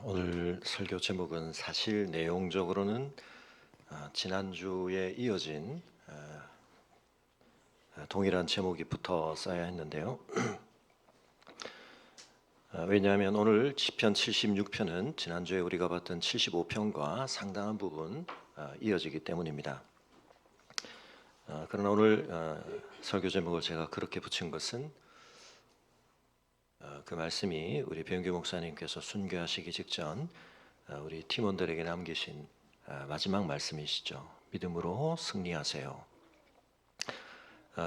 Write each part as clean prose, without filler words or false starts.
오늘 설교 제목은 사실 내용적으로는 지난주에 이어진 동일한 제목이 붙어 써야 했는데요. 왜냐하면 오늘 시편 76편은 지난주에 우리가 봤던 75편과 상당한 부분 이어지기 때문입니다. 그러나 오늘 설교 제목을 제가 그렇게 붙인 것은 그 말씀이 우리 배은규 목사님께서 순교하시기 직전 우리 팀원들에게 남기신 마지막 말씀이시죠. 믿음으로 승리하세요.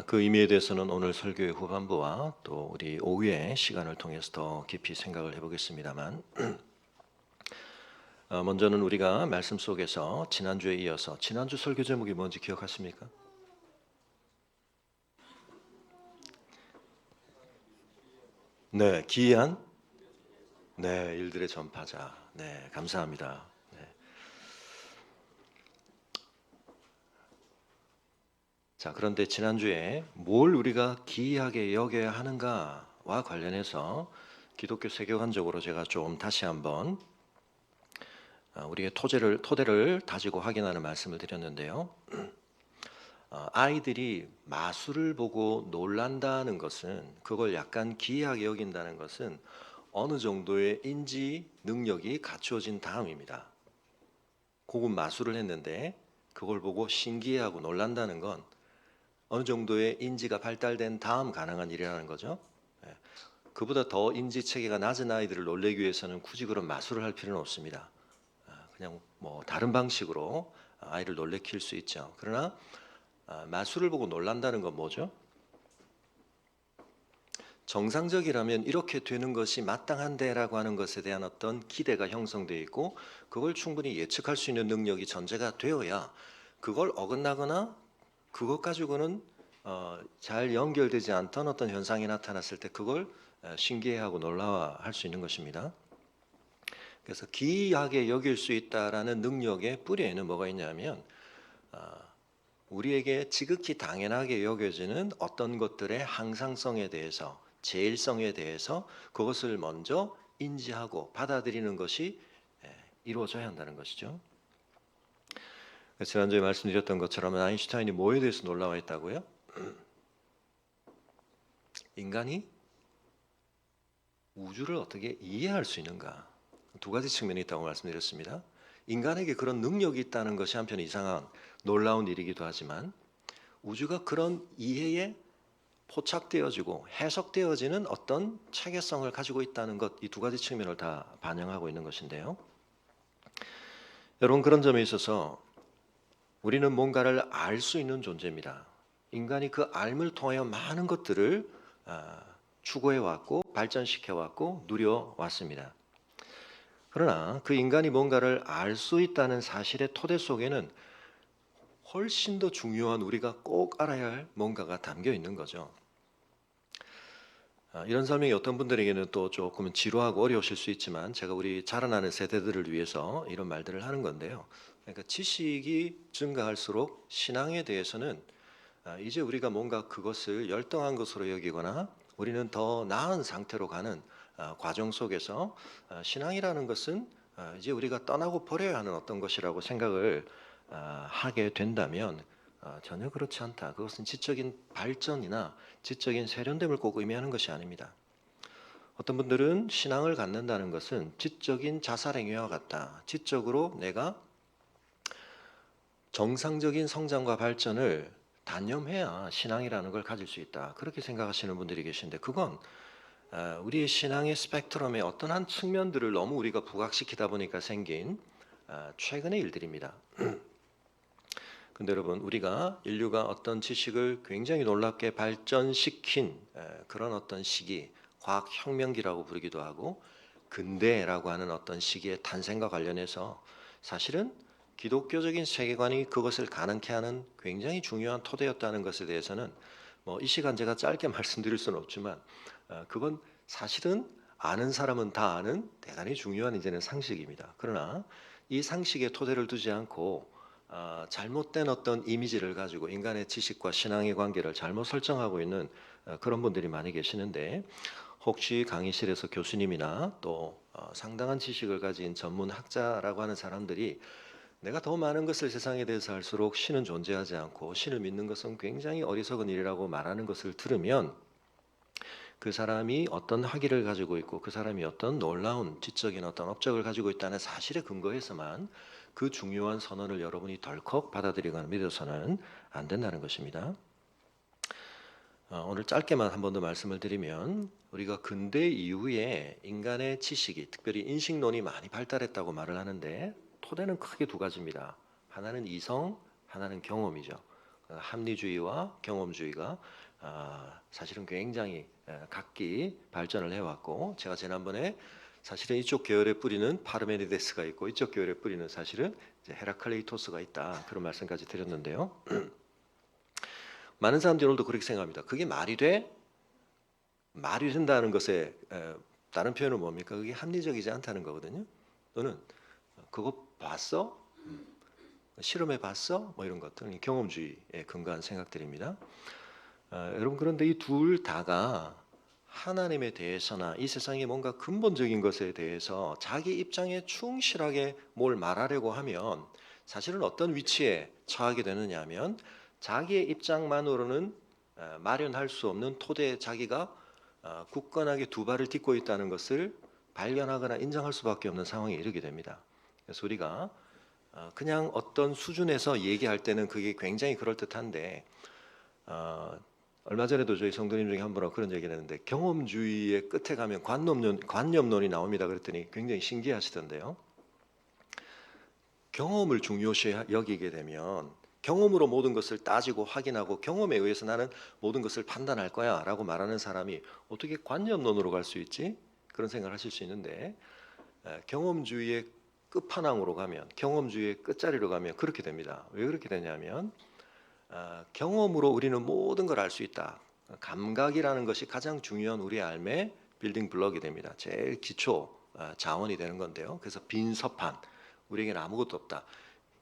그 의미에 대해서는 오늘 설교의 후반부와 또 우리 오후의 시간을 통해서 더 깊이 생각을 해보겠습니다만 먼저는 우리가 말씀 속에서 지난주에 이어서 지난주 설교 제목이 뭔지 기억하십니까? 네, 기이한 일들의 전파자. 네, 감사합니다. 네. 자, 그런데 지난주에 뭘 우리가 기이하게 여겨야 하는가와 관련해서 기독교 세계관적으로 제가 좀 다시 한번 우리의 토대를 다지고 확인하는 말씀을 드렸는데요. 아이들이 마술을 보고 놀란다는 것은, 그걸 약간 기이하게 여긴다는 것은 어느 정도의 인지 능력이 갖추어진 다음입니다. 고급 마술을 했는데 그걸 보고 신기해하고 놀란다는 건 어느 정도의 인지가 발달된 다음 가능한 일이라는 거죠. 그보다 더 인지 체계가 낮은 아이들을 놀래기 위해서는 굳이 그런 마술을 할 필요는 없습니다. 그냥 뭐 다른 방식으로 아이를 놀래킬 수 있죠. 그러나 마술을 보고 놀란다는 건 뭐죠? 정상적이라면 이렇게 되는 것이 마땅한데라고 하는 것에 대한 어떤 기대가 형성되어 있고 그걸 충분히 예측할 수 있는 능력이 전제가 되어야 그걸 어긋나거나 그것 가지고는 잘 연결되지 않던 어떤 현상이 나타났을 때 그걸 신기해하고 놀라워할 수 있는 것입니다. 그래서 기이하게 여길 수 있다라는 능력의 뿌리에는 뭐가 있냐면 우리에게 지극히 당연하게 여겨지는 어떤 것들의 항상성에 대해서, 제일성에 대해서 그것을 먼저 인지하고 받아들이는 것이 이루어져야 한다는 것이죠. 지난주에 말씀드렸던 것처럼 아인슈타인이 뭐에 대해서 놀라워했다고요? 인간이 우주를 어떻게 이해할 수 있는가? 두 가지 측면이 있다고 말씀드렸습니다. 인간에게 그런 능력이 있다는 것이 한편 이상한 놀라운 일이기도 하지만 우주가 그런 이해에 포착되어지고 해석되어지는 어떤 체계성을 가지고 있다는 것, 이 두 가지 측면을 다 반영하고 있는 것인데요. 여러분, 그런 점에 있어서 우리는 뭔가를 알 수 있는 존재입니다. 인간이 그 알을 통하여 많은 것들을 추구해왔고 발전시켜왔고 누려왔습니다. 그러나 그 인간이 뭔가를 알 수 있다는 사실의 토대 속에는 훨씬 더 중요한 우리가 꼭 알아야 할 뭔가가 담겨 있는 거죠. 이런 설명이 어떤 분들에게는 또 조금 지루하고 어려우실 수 있지만 제가 우리 자라나는 세대들을 위해서 이런 말들을 하는 건데요. 그러니까 지식이 증가할수록 신앙에 대해서는 이제 우리가 뭔가 그것을 열등한 것으로 여기거나 우리는 더 나은 상태로 가는 과정 속에서 신앙이라는 것은 이제 우리가 떠나고 버려야 하는 어떤 것이라고 생각을 하게 된다면 전혀 그렇지 않다. 그것은 지적인 발전이나 지적인 세련됨을 꼭 의미하는 것이 아닙니다. 어떤 분들은 신앙을 갖는다는 것은 지적인 자살행위와 같다. 지적으로 내가 정상적인 성장과 발전을 단념해야 신앙이라는 걸 가질 수 있다. 그렇게 생각하시는 분들이 계신데 그건 우리의 신앙의 스펙트럼의 어떤 한 측면들을 너무 우리가 부각시키다 보니까 생긴 최근의 일들입니다. 근데 여러분, 우리가 인류가 어떤 지식을 굉장히 놀랍게 발전시킨 그런 어떤 시기, 과학혁명기라고 부르기도 하고 근대라고 하는 어떤 시기의 탄생과 관련해서 사실은 기독교적인 세계관이 그것을 가능케 하는 굉장히 중요한 토대였다는 것에 대해서는 이 시간 제가 짧게 말씀드릴 수는 없지만 그건 사실은 아는 사람은 다 아는 대단히 중요한 이제는 상식입니다. 그러나 이 상식의 토대를 두지 않고 잘못된 어떤 이미지를 가지고 인간의 지식과 신앙의 관계를 잘못 설정하고 있는 그런 분들이 많이 계시는데 혹시 강의실에서 교수님이나 또 상당한 지식을 가진 전문 학자라고 하는 사람들이 내가 더 많은 것을 세상에 대해서 알수록 신은 존재하지 않고 신을 믿는 것은 굉장히 어리석은 일이라고 말하는 것을 들으면 그 사람이 어떤 학위를 가지고 있고 그 사람이 어떤 놀라운 지적인 어떤 업적을 가지고 있다는 사실에 근거해서만 그 중요한 선언을 여러분이 덜컥 받아들이거나 믿어서는 안 된다는 것입니다. 오늘 짧게만 한 번 더 말씀을 드리면 우리가 근대 이후에 인간의 지식이 특별히 인식론이 많이 발달했다고 말을 하는데 토대는 크게 두 가지입니다. 하나는 이성, 하나는 경험이죠. 합리주의와 경험주의가 사실은 굉장히 각기 발전을 해왔고 제가 지난번에 사실은 이쪽 계열의 뿌리는 파르메니데스가 있고 이쪽 계열의 뿌리는 사실은 이제 헤라클레이토스가 있다 그런 말씀까지 드렸는데요. 많은 사람들이 오늘도 그렇게 생각합니다. 그게 말이 돼? 말이 된다는 것에 다른 표현은 뭡니까? 그게 합리적이지 않다는 거거든요. 또는 그거 봤어? 실험해 봤어? 뭐 이런 것들 경험주의에 근거한 생각들입니다. 여러분 그런데 이 둘 다가 하나님에 대해서나 이 세상에 뭔가 근본적인 것에 대해서 자기 입장에 충실하게 뭘 말하려고 하면 사실은 어떤 위치에 처하게 되느냐 하면 자기의 입장만으로는 마련할 수 없는 토대에 자기가 굳건하게 두 발을 딛고 있다는 것을 발견하거나 인정할 수밖에 없는 상황에 이르게 됩니다. 그래서 우리가 그냥 어떤 수준에서 얘기할 때는 그게 굉장히 그럴듯한데 얼마 전에도 저희 성도님 중에 한 분하고 그런 얘기를 했는데 경험주의의 끝에 가면 관념론이 나옵니다. 그랬더니 굉장히 신기하시던데요. 경험을 중요시 여기게 되면 경험으로 모든 것을 따지고 확인하고 경험에 의해서 나는 모든 것을 판단할 거야 라고 말하는 사람이 어떻게 관념론으로 갈 수 있지? 그런 생각을 하실 수 있는데 경험주의의 끝판왕으로 가면 경험주의의 끝자리로 가면 그렇게 됩니다. 왜 그렇게 되냐면 경험으로 우리는 모든 걸 알 수 있다. 감각이라는 것이 가장 중요한 우리의 삶의 빌딩 블럭이 됩니다. 제일 기초 자원이 되는 건데요. 그래서 빈 서판, 우리에게는 아무것도 없다.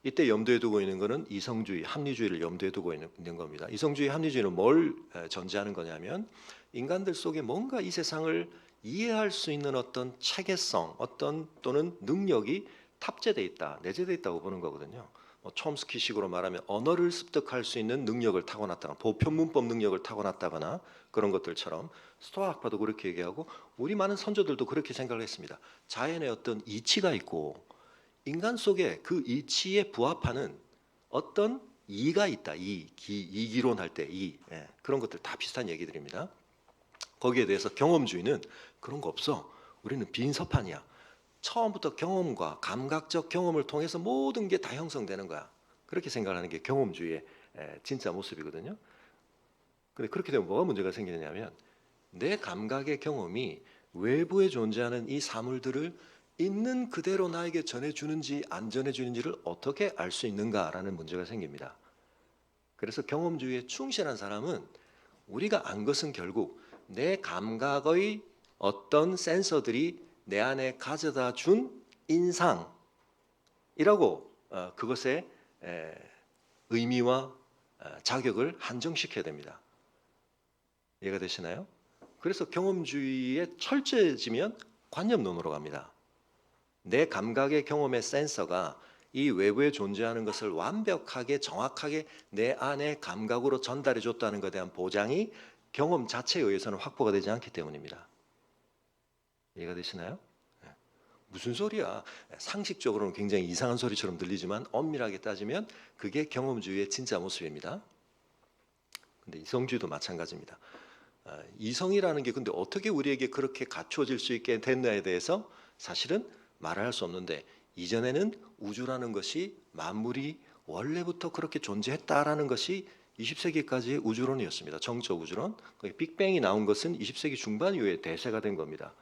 이때 염두에 두고 있는 것은 이성주의, 합리주의를 염두에 두고 있는 겁니다. 이성주의, 합리주의는 뭘 전제하는 거냐면 인간들 속에 뭔가 이 세상을 이해할 수 있는 어떤 체계성, 어떤 또는 능력이 탑재돼 있다, 내재돼 있다고 보는 거거든요. 촘스키식으로 말하면 언어를 습득할 수 있는 능력을 타고났다거나 보편 문법 능력을 타고났다거나 그런 것들처럼 스토아 학파도 그렇게 얘기하고 우리 많은 선조들도 그렇게 생각을 했습니다. 자연의 어떤 이치가 있고 인간 속에 그 이치에 부합하는 어떤 이가 있다. 이기론 할 때 그런 것들 다 비슷한 얘기들입니다. 거기에 대해서 경험주의는 그런 거 없어. 우리는 빈 서판이야. 처음부터 경험과 감각적 경험을 통해서 모든 게 다 형성되는 거야. 그렇게 생각하는 게 경험주의의 진짜 모습이거든요. 근데 그렇게 되면 뭐가 문제가 생기냐면 내 감각의 경험이 외부에 존재하는 이 사물들을 있는 그대로 나에게 전해주는지 안 전해주는지를 어떻게 알 수 있는가라는 문제가 생깁니다. 그래서 경험주의에 충실한 사람은 우리가 안 것은 결국 내 감각의 어떤 센서들이 내 안에 가져다 준 인상이라고 그것의 의미와 자격을 한정시켜야 됩니다. 이해가 되시나요? 그래서 경험주의에 철저해지면 관념론으로 갑니다. 내 감각의 경험의 센서가 이 외부에 존재하는 것을 완벽하게 정확하게 내 안의 감각으로 전달해 줬다는 것에 대한 보장이 경험 자체에 의해서는 확보가 되지 않기 때문입니다. 이해가 되시나요? 무슨 소리야? 상식적으로는 굉장히 이상한 소리처럼 들리지만 엄밀하게 따지면 그게 경험주의의 진짜 모습입니다. 근데 이성주의도 마찬가지입니다. 이성이라는 게 근데 어떻게 우리에게 그렇게 갖추어질 수 있게 됐나에 대해서 사실은 말할 수 없는데 이전에는 우주라는 것이 만물이 원래부터 그렇게 존재했다라는 것이 20세기까지의 우주론이었습니다. 정적 우주론. 빅뱅이 나온 것은 20세기 중반 이후에 대세가 된 겁니다.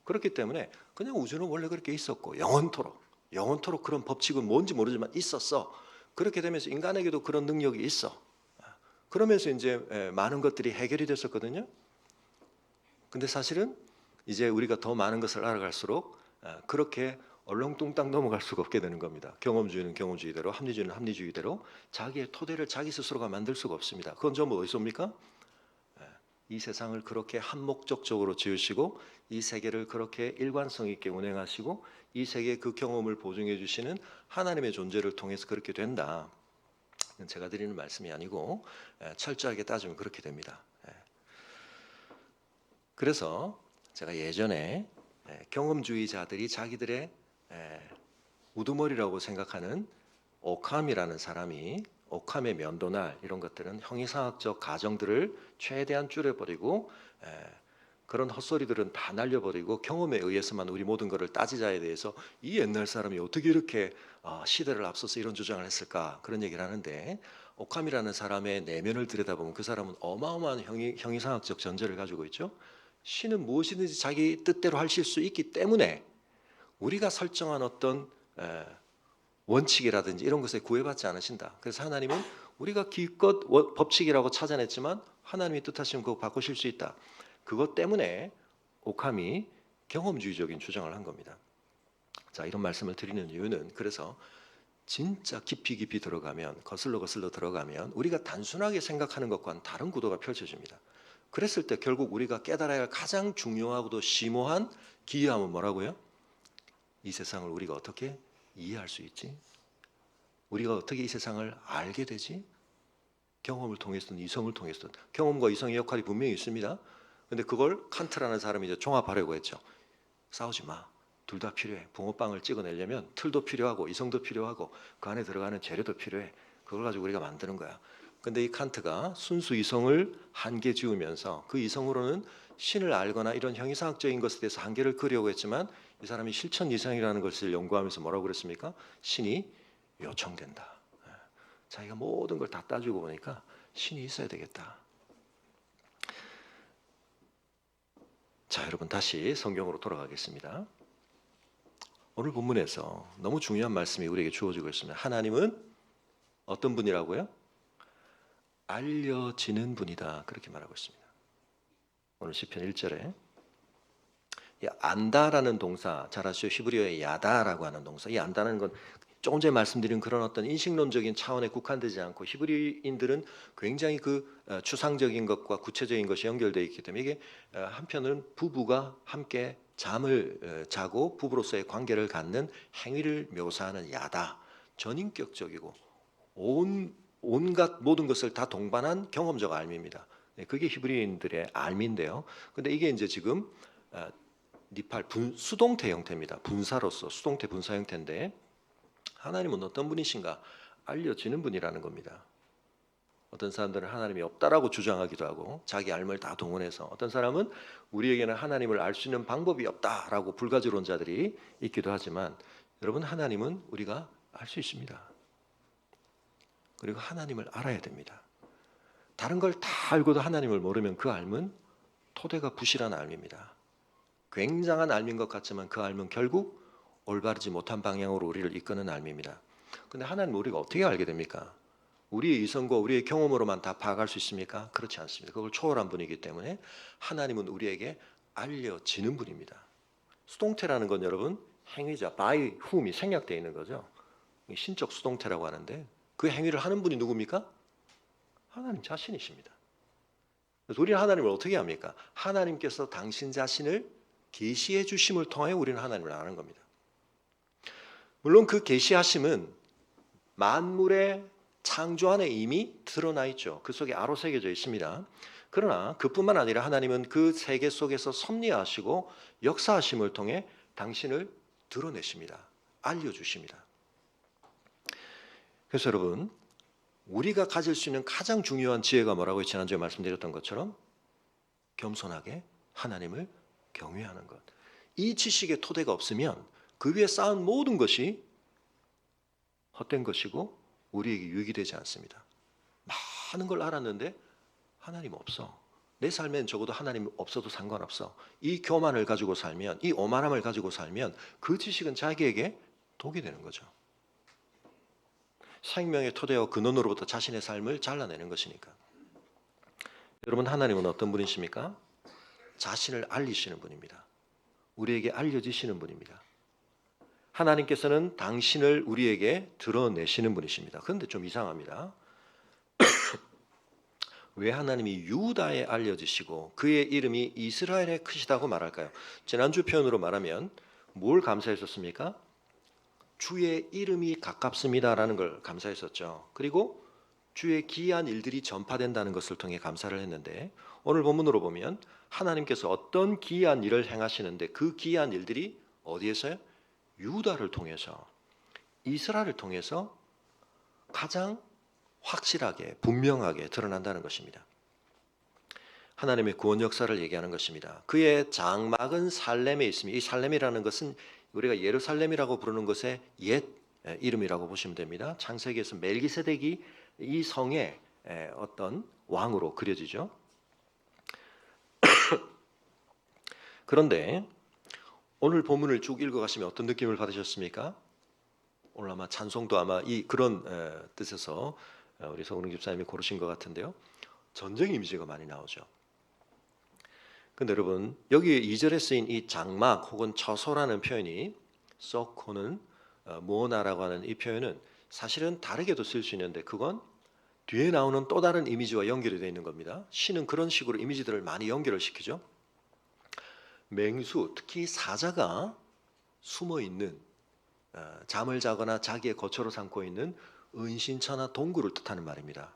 그렇기 때문에 그냥 우주는 원래 그렇게 있었고 영원토록 그런 법칙은 뭔지 모르지만 있었어. 그렇게 되면서 인간에게도 그런 능력이 있어. 그러면서 이제 많은 것들이 해결이 됐었거든요. 근데 사실은 이제 우리가 더 많은 것을 알아갈수록 그렇게 얼렁뚱땅 넘어갈 수가 없게 되는 겁니다. 경험주의는 경험주의대로, 합리주의는 합리주의대로 자기의 토대를 자기 스스로가 만들 수가 없습니다. 그건 전부 어디서 옵니까? 이 세상을 그렇게 한목적적으로 지으시고 이 세계를 그렇게 일관성 있게 운행하시고 이 세계의 그 경험을 보증해 주시는 하나님의 존재를 통해서 그렇게 된다. 제가 드리는 말씀이 아니고 철저하게 따지면 그렇게 됩니다. 그래서 제가 예전에 경험주의자들이 자기들의 우두머리라고 생각하는 오캄이라는 사람이 오캄의 면도날 이런 것들은 형이상학적 가정들을 최대한 줄여버리고 그런 헛소리들은 다 날려버리고 경험에 의해서만 우리 모든 것을 따지자에 대해서 이 옛날 사람이 어떻게 이렇게 시대를 앞서서 이런 주장을 했을까 그런 얘기를 하는데 오캄이라는 사람의 내면을 들여다보면 그 사람은 어마어마한 형이상학적 전제를 가지고 있죠. 신은 무엇이든지 자기 뜻대로 하실 수 있기 때문에 우리가 설정한 어떤 원칙이라든지 이런 것에 구애받지 않으신다. 그래서 하나님은 우리가 기껏 법칙이라고 찾아냈지만 하나님이 뜻하시면 그거 바꾸실 수 있다. 그것 때문에 오캄이 경험주의적인 주장을 한 겁니다. 자, 이런 말씀을 드리는 이유는 그래서 진짜 깊이 들어가면 거슬러 들어가면 우리가 단순하게 생각하는 것과는 다른 구도가 펼쳐집니다. 그랬을 때 결국 우리가 깨달아야 할 가장 중요하고도 심오한 기이함은 뭐라고요? 이 세상을 우리가 어떻게 이해할 수 있지? 우리가 어떻게 이 세상을 알게 되지? 경험을 통해서든 이성을 통해서든 경험과 이성의 역할이 분명히 있습니다. 근데 그걸 칸트라는 사람이 이제 종합하려고 했죠. 싸우지 마. 둘 다 필요해. 붕어빵을 찍어내려면 틀도 필요하고 이성도 필요하고 그 안에 들어가는 재료도 필요해. 그걸 가지고 우리가 만드는 거야. 근데 이 칸트가 순수 이성을 한계 지우면서 그 이성으로는 신을 알거나 이런 형이상학적인 것에 대해서 한계를 그리려고 했지만 이 사람이 실천 이성이라는 것을 연구하면서 뭐라고 그랬습니까? 신이 요청된다. 자기가 모든 걸 다 따지고 보니까 신이 있어야 되겠다. 자, 여러분 다시 성경으로 돌아가겠습니다. 오늘 본문에서 너무 중요한 말씀이 우리에게 주어지고 있습니다. 하나님은 어떤 분이라고요? 알려지는 분이다. 그렇게 말하고 있습니다. 오늘 시편 1절에 안다라는 동사, 잘 아시죠? 히브리어의 야다라고 하는 동사. 이 안다는 건 조금 전에 말씀드린 그런 어떤 인식론적인 차원에 국한되지 않고 히브리인들은 굉장히 그 추상적인 것과 구체적인 것이 연결되어 있기 때문에 이게 한편은 부부가 함께 잠을 자고 부부로서의 관계를 갖는 행위를 묘사하는 야다. 전인격적이고 온갖 모든 것을 다 동반한 경험적 알미입니다. 그게 히브리인들의 알미인데요. 근데 이게 이제 지금 니팔 수동태 형태입니다. 분사로서 수동태 분사 형태인데 하나님은 어떤 분이신가 알려지는 분이라는 겁니다. 어떤 사람들은 하나님이 없다라고 주장하기도 하고 자기 알을 다 동원해서 어떤 사람은 우리에게는 하나님을 알 수 있는 방법이 없다라고 불가지론자들이 있기도 하지만 여러분 하나님은 우리가 알 수 있습니다. 그리고 하나님을 알아야 됩니다. 다른 걸 다 알고도 하나님을 모르면 그 알은 토대가 부실한 알입니다. 굉장한 알민 것 같지만 그 알은 결국 올바르지 못한 방향으로 우리를 이끄는 알입니다. 그런데 하나님 우리가 어떻게 알게 됩니까? 우리의 이성과 우리의 경험으로만 다 파악할 수 있습니까? 그렇지 않습니다. 그걸 초월한 분이기 때문에 하나님은 우리에게 알려지는 분입니다. 수동태라는 건 여러분 행위자 by whom이 생략되어 있는 거죠. 신적 수동태라고 하는데 그 행위를 하는 분이 누굽니까? 하나님 자신이십니다. 그래서 우리는 하나님을 어떻게 합니까? 하나님께서 당신 자신을 계시해 주심을 통하여 우리는 하나님을 아는 겁니다. 물론 그 계시하심은 만물의 창조 안에 이미 드러나 있죠. 그 속에 아로 새겨져 있습니다. 그러나 그뿐만 아니라 하나님은 그 세계 속에서 섭리하시고 역사하심을 통해 당신을 드러내십니다. 알려주십니다. 그래서 여러분 우리가 가질 수 있는 가장 중요한 지혜가 뭐라고 지난주에 말씀드렸던 것처럼 겸손하게 하나님을 경외하는 것. 이 지식의 토대가 없으면 그 위에 쌓은 모든 것이 헛된 것이고 우리에게 유익이 되지 않습니다. 많은 걸 알았는데 하나님 없어. 내 삶엔 적어도 하나님 없어도 상관없어. 이 교만을 가지고 살면, 이 오만함을 가지고 살면 그 지식은 자기에게 독이 되는 거죠. 생명의 토대와 근원으로부터 자신의 삶을 잘라내는 것이니까. 여러분 하나님은 어떤 분이십니까? 자신을 알리시는 분입니다. 우리에게 알려지시는 분입니다. 하나님께서는 당신을 우리에게 드러내시는 분이십니다. 그런데 좀 이상합니다. 왜 하나님이 유다에 알려지시고 그의 이름이 이스라엘에 크시다고 말할까요? 지난주 표현으로 말하면 뭘 감사했었습니까? 주의 이름이 가깝습니다라는 걸 감사했었죠. 그리고 주의 기이한 일들이 전파된다는 것을 통해 감사를 했는데, 오늘 본문으로 보면 하나님께서 어떤 기이한 일을 행하시는데 그 기이한 일들이 어디에서요? 유다를 통해서, 이스라엘을 통해서 가장 확실하게 분명하게 드러난다는 것입니다. 하나님의 구원 역사를 얘기하는 것입니다. 그의 장막은 살렘에 있습니다. 이 살렘이라는 것은 우리가 예루살렘이라고 부르는 것의 옛 이름이라고 보시면 됩니다. 창세기에서 멜기세덱이 이 성의 어떤 왕으로 그려지죠. 그런데 오늘 본문을 쭉 읽어가시면 어떤 느낌을 받으셨습니까? 오늘 아마 찬송도 아마 이 그런 뜻에서 우리 서은웅 집사님이 고르신 것 같은데요. 전쟁 이미지가 많이 나오죠. 근데 여러분, 여기 2절에 쓰인 이 장막 혹은 처소라는 표현이, 서코는 모나라고 하는 이 표현은 사실은 다르게도 쓸 수 있는데, 그건 뒤에 나오는 또 다른 이미지와 연결이 되어 있는 겁니다. 시는 그런 식으로 이미지들을 많이 연결을 시키죠. 맹수, 특히 사자가 숨어 있는, 잠을 자거나 자기의 거처로 삼고 있는 은신처나 동굴을 뜻하는 말입니다.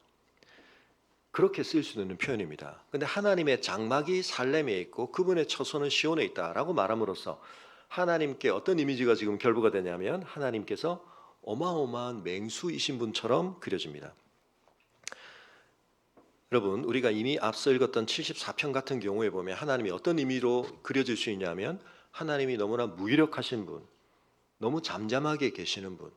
그렇게 쓸 수 있는 표현입니다. 근데 하나님의 장막이 살렘에 있고 그분의 처소는 시온에 있다라고 말함으로써 하나님께 어떤 이미지가 지금 결부가 되냐면, 하나님께서 어마어마한 맹수이신 분처럼 그려집니다. 여러분, 우리가 이미 앞서 읽었던 74편 같은 경우에 보면 하나님이 어떤 의미로 그려질 수 있냐면, 하나님이 너무나 무기력하신 분, 너무 잠잠하게 계시는 분,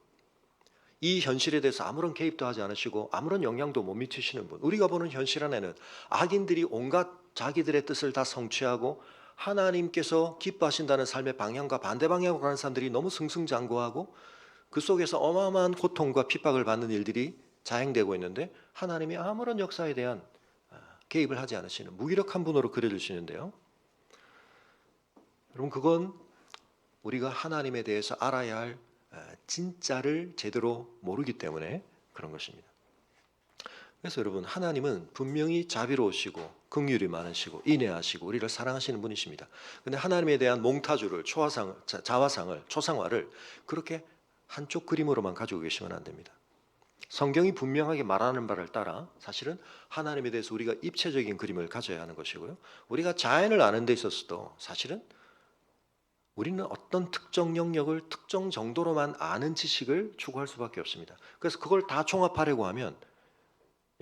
이 현실에 대해서 아무런 개입도 하지 않으시고 아무런 영향도 못 미치시는 분. 우리가 보는 현실 안에는 악인들이 온갖 자기들의 뜻을 다 성취하고 하나님께서 기뻐하신다는 삶의 방향과 반대 방향으로 가는 사람들이 너무 승승장구하고 그 속에서 어마어마한 고통과 핍박을 받는 일들이 자행되고 있는데, 하나님이 아무런 역사에 대한 개입을 하지 않으시는 무기력한 분으로 그려주시는데요. 여러분, 그건 우리가 하나님에 대해서 알아야 할 진짜를 제대로 모르기 때문에 그런 것입니다. 그래서 여러분, 하나님은 분명히 자비로우시고 긍휼이 많으시고 인애하시고 우리를 사랑하시는 분이십니다. 그런데 하나님에 대한 몽타주를, 자화상을, 초상화를 그렇게 한쪽 그림으로만 가지고 계시면 안 됩니다. 성경이 분명하게 말하는 바를 따라 사실은 하나님에 대해서 우리가 입체적인 그림을 가져야 하는 것이고요. 우리가 자연을 아는 데 있어서도 사실은 우리는 어떤 특정 영역을 특정 정도로만 아는 지식을 추구할 수밖에 없습니다. 그래서 그걸 다 종합하려고 하면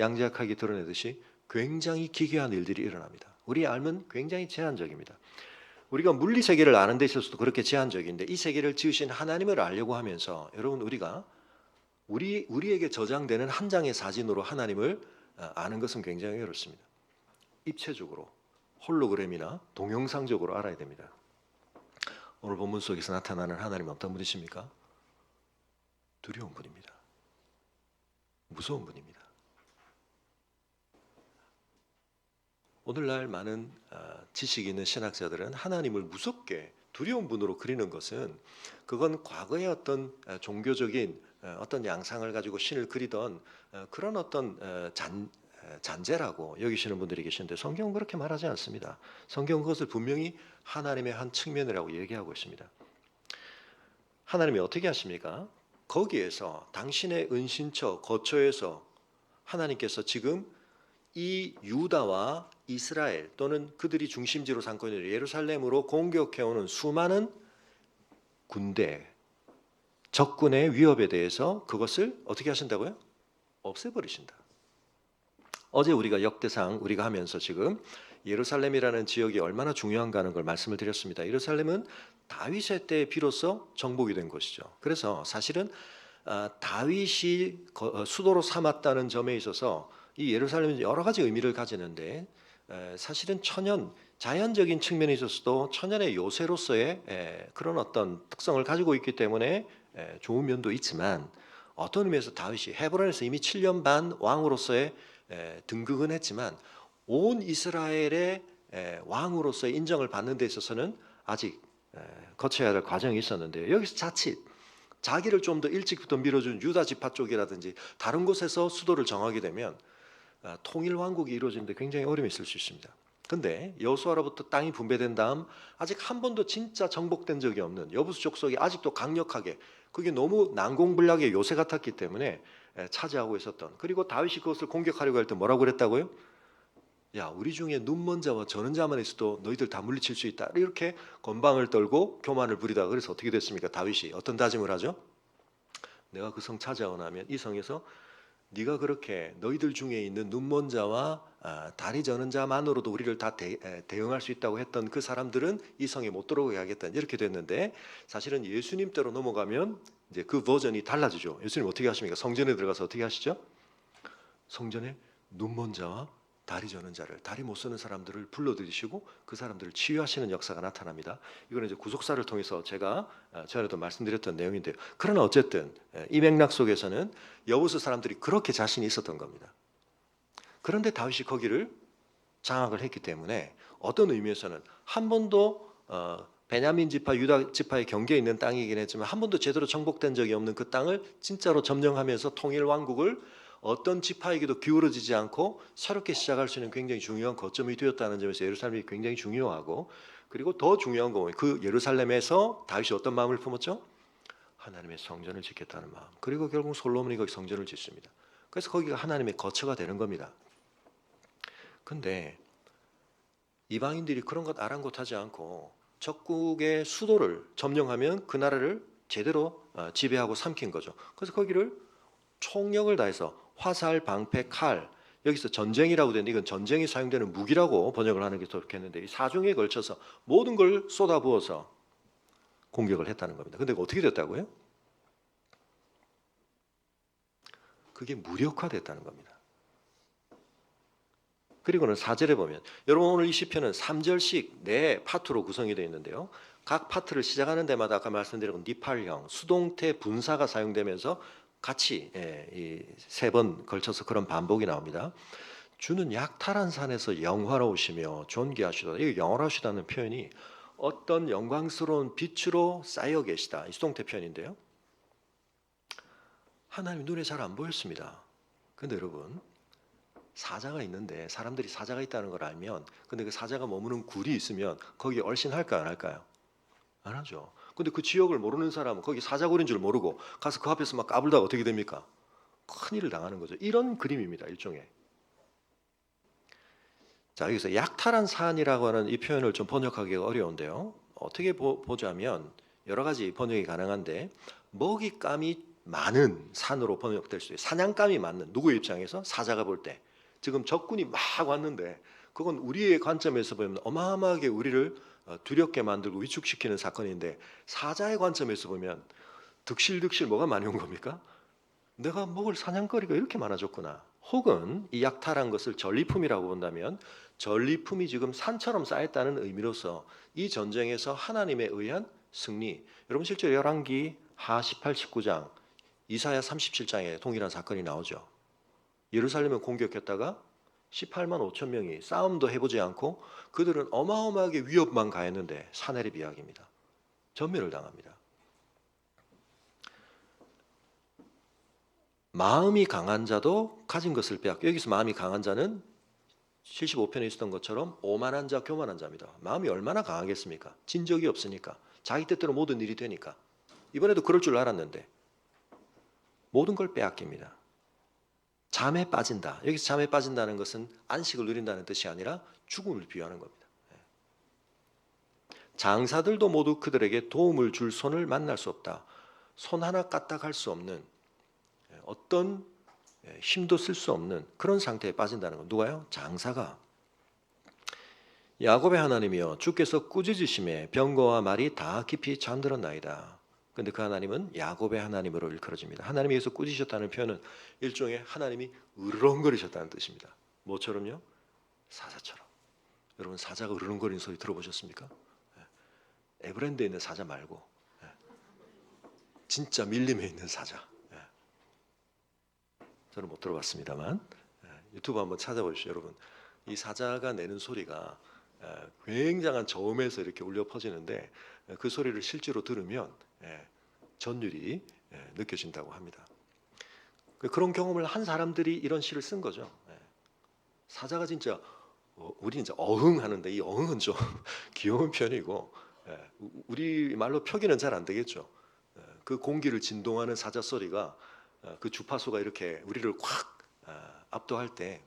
양자역학이 드러내듯이 굉장히 기괴한 일들이 일어납니다. 우리의 삶은 굉장히 제한적입니다. 우리가 물리 세계를 아는 데 있어서도 그렇게 제한적인데, 이 세계를 지으신 하나님을 알려고 하면서 여러분, 우리가 우리에게 저장되는 한 장의 사진으로 하나님을 아는 것은 굉장히 어렵습니다. 입체적으로, 홀로그램이나 동영상적으로 알아야 됩니다. 오늘 본문 속에서 나타나는 하나님은 어떤 분이십니까? 두려운 분입니다. 무서운 분입니다. 오늘날 많은 지식 있는 신학자들은 하나님을 무섭게 두려운 분으로 그리는 것은, 그건 과거의 어떤 종교적인 어떤 양상을 가지고 신을 그리던 그런 어떤 잔재라고 여기시는 분들이 계시는데, 성경은 그렇게 말하지 않습니다. 성경은 그것을 분명히 하나님의 한 측면이라고 얘기하고 있습니다. 하나님이 어떻게 하십니까? 거기에서 당신의 은신처 거처에서 하나님께서 지금 이 유다와 이스라엘 또는 그들이 중심지로 삼고 있는 예루살렘으로 공격해오는 수많은 군대, 적군의 위협에 대해서 그것을 어떻게 하신다고요? 없애버리신다. 어제 우리가 역대상 우리가 하면서 지금 예루살렘이라는 지역이 얼마나 중요한가 하는 걸 말씀을 드렸습니다. 예루살렘은 다윗의 때에 비로소 정복이 된 곳이죠. 그래서 사실은 다윗이 수도로 삼았다는 점에 있어서 이 예루살렘은 여러 가지 의미를 가지는데, 사실은 자연적인 측면에 있어서도 천연의 요새로서의 그런 어떤 특성을 가지고 있기 때문에 좋은 면도 있지만, 어떤 의미에서 다윗이 헤브론에서 이미 7년 반 왕으로서의 등극은 했지만 온 이스라엘의 왕으로서의 인정을 받는 데 있어서는 아직 거쳐야 할 과정이 있었는데요. 여기서 자칫 자기를 좀 더 일찍부터 밀어준 유다 지파 쪽이라든지 다른 곳에서 수도를 정하게 되면 통일 왕국이 이루어지는데 굉장히 어려움이 있을 수 있습니다. 근데 여호수아로부터 땅이 분배된 다음 아직 한 번도 진짜 정복된 적이 없는 여부수 족속이 아직도 강력하게, 그게 너무 난공불락의 요새 같았기 때문에 차지하고 있었던, 그리고 다윗이 그것을 공격하려고 할 때 뭐라고 그랬다고요? 야, 우리 중에 눈먼 자와 저는 자만 있어도 너희들 다 물리칠 수 있다. 이렇게 건방을 떨고 교만을 부리다가, 그래서 어떻게 됐습니까? 다윗이 어떤 다짐을 하죠? 내가 그 성 차지하고 나면 이 성에서 네가 그렇게 너희들 중에 있는 눈먼 자와 다리 저는 자만으로도 우리를 다 대응할 수 있다고 했던 그 사람들은 이 성에 못 들어오게 하겠다, 이렇게 됐는데, 사실은 예수님 때로 넘어가면 이제 그 버전이 달라지죠. 예수님 어떻게 하십니까? 성전에 들어가서 어떻게 하시죠? 성전에 눈먼 자와 다리 저는 자를, 다리 못 쓰는 사람들을 불러들이시고 그 사람들을 치유하시는 역사가 나타납니다. 이거는 이제 구속사를 통해서 제가 전에도 말씀드렸던 내용인데요. 그러나 어쨌든 이 맥락 속에서는 여호수 사람들이 그렇게 자신이 있었던 겁니다. 그런데 다윗이 거기를 장악을 했기 때문에 어떤 의미에서는 한 번도 베냐민 지파, 유다 지파의 경계에 있는 땅이긴 했지만 한 번도 제대로 정복된 적이 없는 그 땅을 진짜로 점령하면서 통일 왕국을 어떤 지파에게도 기울어지지 않고 새롭게 시작할 수 있는 굉장히 중요한 거점이 되었다는 점에서 예루살렘이 굉장히 중요하고, 그리고 더 중요한 건 그 예루살렘에서 다윗이 어떤 마음을 품었죠? 하나님의 성전을 짓겠다는 마음. 그리고 결국 솔로몬이 거기 성전을 짓습니다. 그래서 거기가 하나님의 거처가 되는 겁니다. 근데 이방인들이 그런 것 아랑곳하지 않고 적국의 수도를 점령하면 그 나라를 제대로 지배하고 삼킨 거죠. 그래서 거기를 총력을 다해서 화살, 방패, 칼, 여기서 전쟁이라고 되는데 이건 전쟁이 사용되는 무기라고 번역을 하는 게 좋겠는데, 이 사중에 걸쳐서 모든 걸 쏟아부어서 공격을 했다는 겁니다. 근데 어떻게 됐다고요? 그게 무력화됐다는 겁니다. 그리고는 4절에 보면, 여러분 오늘 이 시편은 3절씩 네 파트로 구성이 되어 있는데요. 각 파트를 시작하는 데마다 아까 말씀드린 니팔형, 수동태 분사가 사용되면서 같이 세 번 걸쳐서 그런 반복이 나옵니다. 주는 약탈한 산에서 영화로우시며 존귀하시다. 이 영화로우시다는 표현이 어떤 영광스러운 빛으로 쌓여 계시다, 이 수동태 표현인데요. 하나님 눈에 잘 안 보였습니다. 근데 여러분, 사자가 있는데 사람들이 사자가 있다는 걸 알면, 근데 그 사자가 머무는 굴이 있으면 거기에 얼씬할까요, 안 할까요? 안 하죠. 근데 그 지역을 모르는 사람은 거기 사자굴인 줄 모르고 가서 그 앞에서 막 까불다가 어떻게 됩니까? 큰일을 당하는 거죠. 이런 그림입니다, 일종의. 자, 여기서 약탈한 산이라고 하는 이 표현을 좀 번역하기가 어려운데요. 어떻게 보자면 여러 가지 번역이 가능한데, 먹잇감이 많은 산으로 번역될 수 있어요. 사냥감이 많은, 누구의 입장에서? 사자가 볼 때. 지금 적군이 막 왔는데, 그건 우리의 관점에서 보면 어마어마하게 우리를 두렵게 만들고 위축시키는 사건인데, 사자의 관점에서 보면 득실득실 뭐가 많이 온 겁니까? 내가 먹을 사냥거리가 이렇게 많아졌구나. 혹은 이 약탈한 것을 전리품이라고 본다면 전리품이 지금 산처럼 쌓였다는 의미로서 이 전쟁에서 하나님에 의한 승리. 여러분 실제 열왕기 하 18, 19장, 이사야 37장에 동일한 사건이 나오죠. 예루살렘을 공격했다가 18만 5천 명이 싸움도 해보지 않고 그들은 어마어마하게 위협만 가했는데, 사내립 이야기입니다. 전멸을 당합니다. 마음이 강한 자도 가진 것을 빼앗겨. 여기서 마음이 강한 자는 75편에 있었던 것처럼 오만한 자, 교만한 자입니다. 마음이 얼마나 강하겠습니까? 진 적이 없으니까. 자기 뜻대로 모든 일이 되니까. 이번에도 그럴 줄 알았는데 모든 걸 빼앗깁니다. 잠에 빠진다. 여기서 잠에 빠진다는 것은 안식을 누린다는 뜻이 아니라 죽음을 비유하는 겁니다. 장사들도 모두 그들에게 도움을 줄 손을 만날 수 없다. 손 하나 까딱할 수 없는, 어떤 힘도 쓸 수 없는 그런 상태에 빠진다는 건 누가요? 장사가. 야곱의 하나님이여, 주께서 꾸짖으심에 병거와 말이 다 깊이 잠들었나이다. 근데 그 하나님은 야곱의 하나님으로 일컬어집니다. 하나님이 여기서 꾸짖으셨다는 표현은 일종의 하나님이 으르렁거리셨다는 뜻입니다. 뭐처럼요? 사자처럼. 여러분 사자가 으르렁거리는 소리 들어보셨습니까? 에버랜드에 있는 사자 말고 진짜 밀림에 있는 사자. 저는 못 들어봤습니다만 유튜브 한번 찾아보십시오. 여러분, 이 사자가 내는 소리가 굉장한 저음에서 이렇게 울려 퍼지는데, 그 소리를 실제로 들으면 전율이 느껴진다고 합니다. 그런 경험을 한 사람들이 이런 시를 쓴 거죠. 사자가 진짜 우리 이제 어흥하는데 이 어흥은 좀 귀여운 편이고 우리 말로 표기는 잘 안 되겠죠. 그 공기를 진동하는 사자 소리가 그 주파수가 이렇게 우리를 확 압도할 때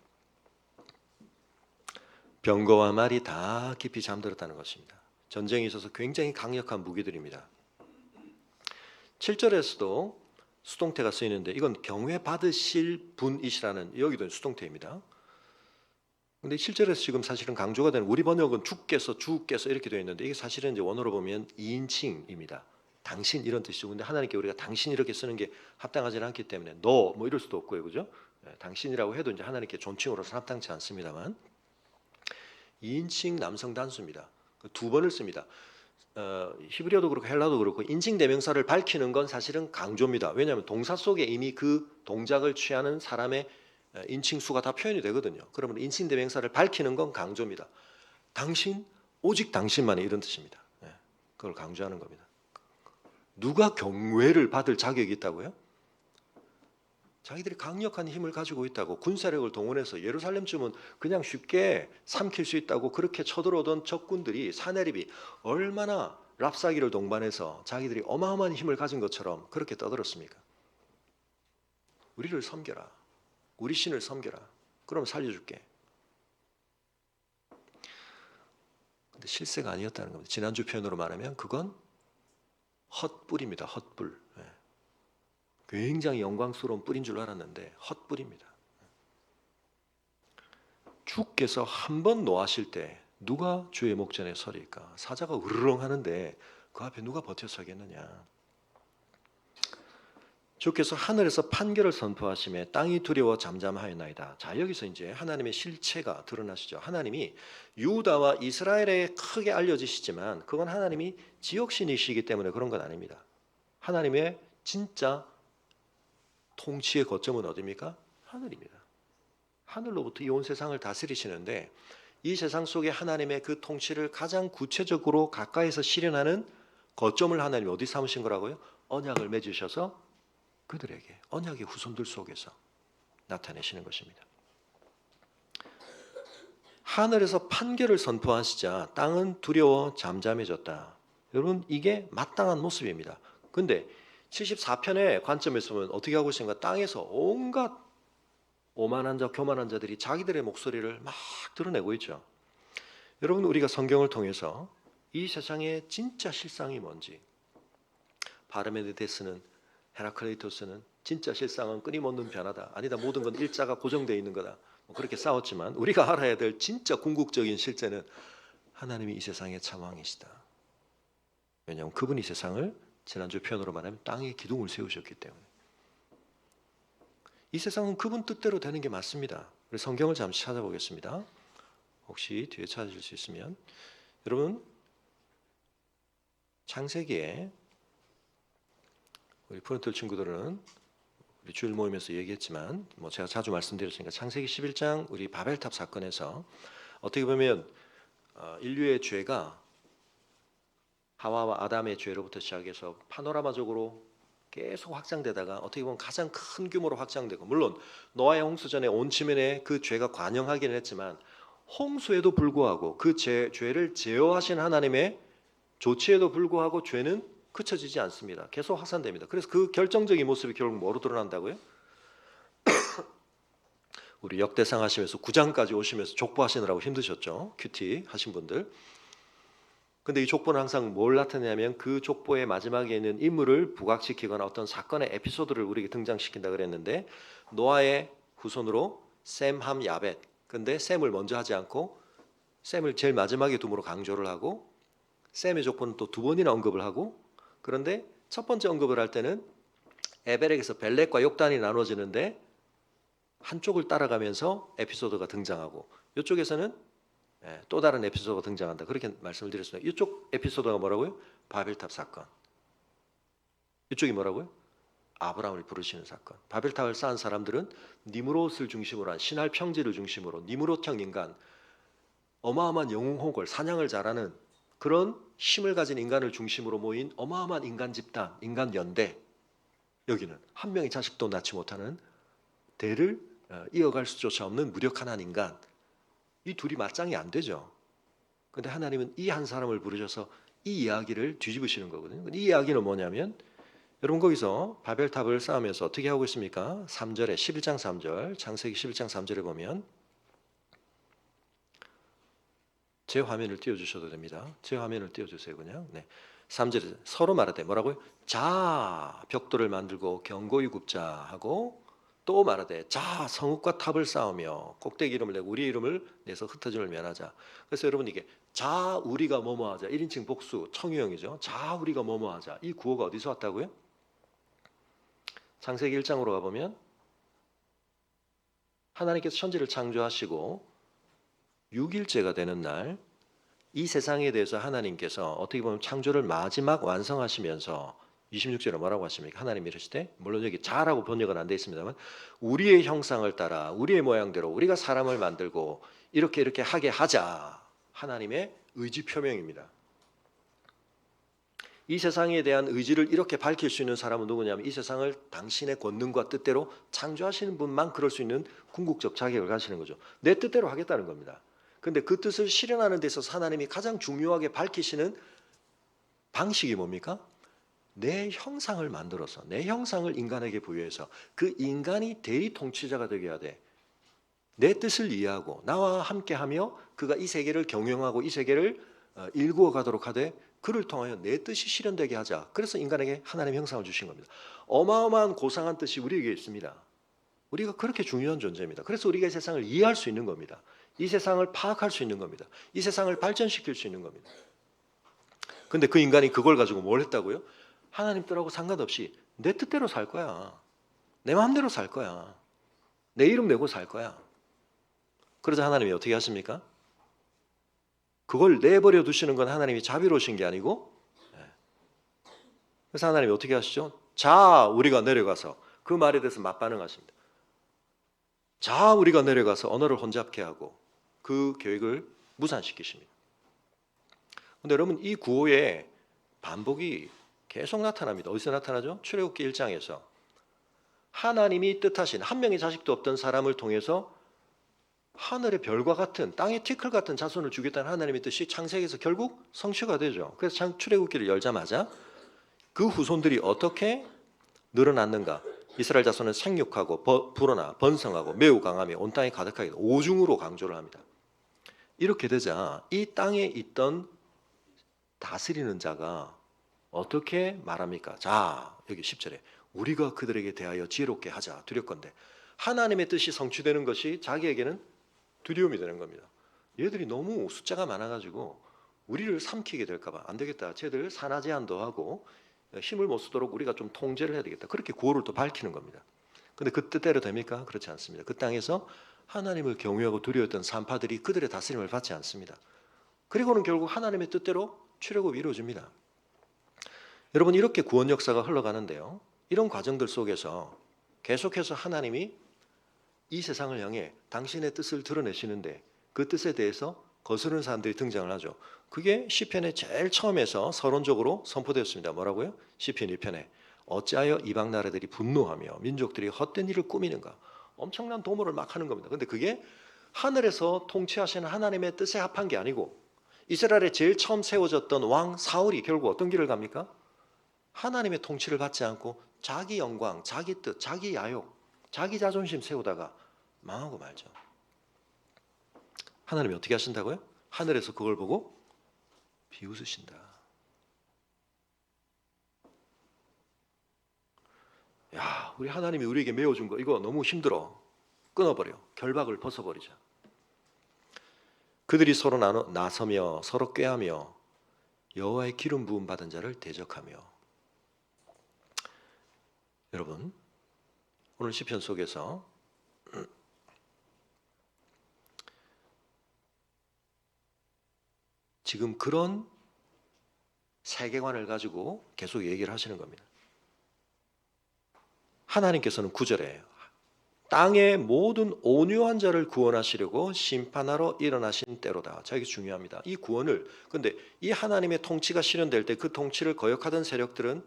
병거와 말이 다 깊이 잠들었다는 것입니다. 전쟁에 있어서 굉장히 강력한 무기들입니다. 7절에서도 수동태가 쓰이는데 이건 경외 받으실 분이시라는 여기도 수동태입니다. 근데 7절에서 지금 사실은 강조가 되는 우리 번역은 주께서 이렇게 되어 있는데 이게 사실은 이제 원어로 보면 2인칭입니다. 당신 이런 뜻이죠. 근데 하나님께 우리가 당신 이렇게 쓰는 게 합당하지 않기 때문에 너 뭐 이럴 수도 없고요. 그죠? 당신이라고 해도 이제 하나님께 존칭으로서 합당치 않습니다만 2인칭 남성 단수입니다. 두 번을 씁니다. 히브리어도 그렇고 헬라도 그렇고 인칭 대명사를 밝히는 건 사실은 강조입니다. 왜냐하면 동사 속에 이미 그 동작을 취하는 사람의 인칭수가 다 표현이 되거든요. 그러면 인칭 대명사를 밝히는 건 강조입니다. 당신, 오직 당신만이 이런 뜻입니다. 그걸 강조하는 겁니다. 누가 경외를 받을 자격이 있다고요? 자기들이 강력한 힘을 가지고 있다고 군사력을 동원해서 예루살렘쯤은 그냥 쉽게 삼킬 수 있다고 그렇게 쳐들어오던 적군들이 사내립이 얼마나 랍사기를 동반해서 자기들이 어마어마한 힘을 가진 것처럼 그렇게 떠들었습니까? 우리를 섬겨라. 우리 신을 섬겨라. 그럼 살려줄게. 근데 실세가 아니었다는 겁니다. 지난주 표현으로 말하면 그건 헛불입니다. 헛불. 굉장히 영광스러운 뿔인 줄 알았는데 헛뿔입니다. 주께서 한 번 노하실 때 누가 주의 목전에 서리까? 사자가 으르렁 하는데 그 앞에 누가 버텨 서겠느냐? 주께서 하늘에서 판결을 선포하심에 땅이 두려워 잠잠하였나이다. 자, 여기서 이제 하나님의 실체가 드러나시죠. 하나님이 유다와 이스라엘에 크게 알려지시지만 그건 하나님이 지역신이시기 때문에 그런 건 아닙니다. 하나님의 진짜 통치의 거점은 어디입니까? 하늘입니다. 하늘로부터 이 온 세상을 다스리시는데 이 세상 속에 하나님의 그 통치를 가장 구체적으로 가까이서 실현하는 거점을 하나님이 어디 삼으신 거라고요? 언약을 맺으셔서 그들에게 언약의 후손들 속에서 나타내시는 것입니다. 하늘에서 판결을 선포하시자 땅은 두려워 잠잠해졌다. 여러분 이게 마땅한 모습입니다. 근데 74편의 관점에서 보면 어떻게 하고 있습니까? 땅에서 온갖 오만한 자, 교만한 자들이 자기들의 목소리를 막 드러내고 있죠. 여러분 우리가 성경을 통해서 이 세상의 진짜 실상이 뭔지 바르메데스는 헤라클레이토스는 진짜 실상은 끊임없는 변화다. 아니다 모든 건 일자가 고정되어 있는 거다. 그렇게 싸웠지만 우리가 알아야 될 진짜 궁극적인 실제는 하나님이 이 세상의 참왕이시다. 왜냐하면 그분이 세상을 지난주 표현으로 말하면 땅에 기둥을 세우셨기 때문에 이 세상은 그분 뜻대로 되는 게 맞습니다. 우리 성경을 잠시 찾아보겠습니다. 혹시 뒤에 찾으실 수 있으면 여러분 창세기에 우리 푸른틀 친구들은 우리 주일 모임에서 얘기했지만 뭐 제가 자주 말씀드렸으니까 창세기 11장 우리 바벨탑 사건에서 어떻게 보면 인류의 죄가 하와와 아담의 죄로부터 시작해서 파노라마적으로 계속 확장되다가 어떻게 보면 가장 큰 규모로 확장되고 물론 노아의 홍수전에 온 지면에 그 죄가 관영하기는 했지만 홍수에도 불구하고 그 죄를 제어하신 하나님의 조치에도 불구하고 죄는 그쳐지지 않습니다. 계속 확산됩니다. 그래서 그 결정적인 모습이 결국 뭐로 드러난다고요? 우리 역대상 하시면서 9장까지 오시면서 족보하시느라고 힘드셨죠? 큐티 하신 분들. 근데 이 족보는 항상 뭘 나타내냐면 그 족보의 마지막에 있는 인물을 부각시키거나 어떤 사건의 에피소드를 우리에게 등장시킨다 그랬는데 노아의 후손으로 셈, 함, 야벳. 근데 셈을 먼저 하지 않고 셈을 제일 마지막에 둠으로 강조를 하고 셈의 족보는 또 두 번이나 언급을 하고 그런데 첫 번째 언급을 할 때는 에벨에게서 벨렉과 욕단이 나눠지는데 한쪽을 따라가면서 에피소드가 등장하고 이쪽에서는 또 다른 에피소드가 등장한다. 그렇게 말씀을 드렸습니다. 이쪽 에피소드가 뭐라고요? 바벨탑 사건. 이쪽이 뭐라고요? 아브라함을 부르시는 사건. 바벨탑을 쌓은 사람들은 니므롯을 중심으로 한 신할 평지를 중심으로 니므롯형 인간, 어마어마한 영웅호걸, 사냥을 잘하는 그런 힘을 가진 인간을 중심으로 모인 어마어마한 인간 집단, 인간 연대. 여기는 한 명의 자식도 낳지 못하는 대를 이어갈 수조차 없는 무력한 인간, 이 둘이 맞짱이 안 되죠. 근데 하나님은 이 한 사람을 부르셔서 이 이야기를 뒤집으시는 거거든요. 이 이야기는 뭐냐면 여러분 거기서 바벨탑을 쌓으면서 어떻게 하고 있습니까? 3절에 11장 3절 창세기 11장 3절에 보면 제 화면을 띄워주셔도 됩니다. 제 화면을 띄워주세요. 그냥. 네. 3절에 서로 말하되 뭐라고요? 자 벽돌을 만들고 견고히 굽자 하고 또 말하되 자 성읍과 탑을 쌓으며 꼭대기 이름을 내고 우리 이름을 내서 흩어짐을 면하자. 그래서 여러분 이게 자 우리가 뭐뭐 하자 1인칭 복수 청유형이죠. 자 우리가 뭐뭐 하자. 이 구호가 어디서 왔다고요? 창세기 1장으로 가보면 하나님께서 천지를 창조하시고 6일째가 되는 날 이 세상에 대해서 하나님께서 어떻게 보면 창조를 마지막 완성하시면서 26절에 뭐라고 하십니까? 하나님이 이르시되 물론 여기 자라고 번역은 안 돼 있습니다만 우리의 형상을 따라 우리의 모양대로 우리가 사람을 만들고 이렇게 하게 하자. 하나님의 의지 표명입니다. 이 세상에 대한 의지를 이렇게 밝힐 수 있는 사람은 누구냐면 이 세상을 당신의 권능과 뜻대로 창조하시는 분만 그럴 수 있는 궁극적 자격을 가지는 거죠. 내 뜻대로 하겠다는 겁니다. 근데 그 뜻을 실현하는 데 있어서 하나님이 가장 중요하게 밝히시는 방식이 뭡니까? 내 형상을 만들어서 내 형상을 인간에게 부여해서 그 인간이 대리 통치자가 되게 해야 돼. 내 뜻을 이해하고 나와 함께하며 그가 이 세계를 경영하고 이 세계를 일구어 가도록 하되 그를 통하여 내 뜻이 실현되게 하자. 그래서 인간에게 하나님의 형상을 주신 겁니다. 어마어마한 고상한 뜻이 우리에게 있습니다. 우리가 그렇게 중요한 존재입니다. 그래서 우리가 이 세상을 이해할 수 있는 겁니다. 이 세상을 파악할 수 있는 겁니다. 이 세상을 발전시킬 수 있는 겁니다. 근데 그 인간이 그걸 가지고 뭘 했다고요? 하나님 뜻하고 상관없이 내 뜻대로 살 거야. 내 마음대로 살 거야. 내 이름 내고 살 거야. 그러자 하나님이 어떻게 하십니까? 그걸 내버려 두시는 건 하나님이 자비로우신 게 아니고 그래서 하나님이 어떻게 하시죠? 자 우리가 내려가서 그 말에 대해서 맞반응하십니다. 자 우리가 내려가서 언어를 혼잡케 하고 그 계획을 무산시키십니다. 그런데 여러분 이 구호의 반복이 계속 나타납니다. 어디서 나타나죠? 출애굽기 1장에서 하나님이 뜻하신 한 명의 자식도 없던 사람을 통해서 하늘의 별과 같은 땅의 티끌 같은 자손을 주겠다는 하나님의 뜻이 창세기에서 결국 성취가 되죠. 그래서 출애굽기를 열자마자 그 후손들이 어떻게 늘어났는가? 이스라엘 자손은 생육하고 불어나 번성하고 매우 강하며 온 땅에 가득하게 오중으로 강조를 합니다. 이렇게 되자 이 땅에 있던 다스리는 자가 어떻게 말합니까? 자 여기 10절에 우리가 그들에게 대하여 지혜롭게 하자 두렵건대 하나님의 뜻이 성취되는 것이 자기에게는 두려움이 되는 겁니다. 얘들이 너무 숫자가 많아가지고 우리를 삼키게 될까 봐 안 되겠다. 쟤들 산하 제한도 하고 힘을 못 쓰도록 우리가 좀 통제를 해야 되겠다. 그렇게 구호를 또 밝히는 겁니다. 근데 그 뜻대로 됩니까? 그렇지 않습니다. 그 땅에서 하나님을 경외하고 두려웠던 산파들이 그들의 다스림을 받지 않습니다. 그리고는 결국 하나님의 뜻대로 출애굽이 이루어집니다. 여러분 이렇게 구원 역사가 흘러가는데요. 이런 과정들 속에서 계속해서 하나님이 이 세상을 향해 당신의 뜻을 드러내시는데 그 뜻에 대해서 거스르는 사람들이 등장을 하죠. 그게 시편의 제일 처음에서 서론적으로 선포되었습니다. 뭐라고요? 시편 1편에 어찌하여 이방 나라들이 분노하며 민족들이 헛된 일을 꾸미는가. 엄청난 도모를 막 하는 겁니다. 근데 그게 하늘에서 통치하시는 하나님의 뜻에 합한 게 아니고 이스라엘에 제일 처음 세워졌던 왕 사울이 결국 어떤 길을 갑니까? 하나님의 통치를 받지 않고 자기 영광, 자기 뜻, 자기 야욕, 자기 자존심 세우다가 망하고 말죠. 하나님이 어떻게 하신다고요? 하늘에서 그걸 보고 비웃으신다. 야, 우리 하나님이 우리에게 메워준 거 이거 너무 힘들어. 끊어버려. 결박을 벗어버리자. 그들이 서로 나서며 서로 꾀하며 여호와의 기름 부음 받은 자를 대적하며. 여러분 오늘 시편 속에서 지금 그런 세계관을 가지고 계속 얘기를 하시는 겁니다. 하나님께서는 9절에 땅의 모든 온유한 자를 구원하시려고 심판하러 일어나신 때로다. 자, 이게 중요합니다. 이 구원을 근데 이 하나님의 통치가 실현될 때 그 통치를 거역하던 세력들은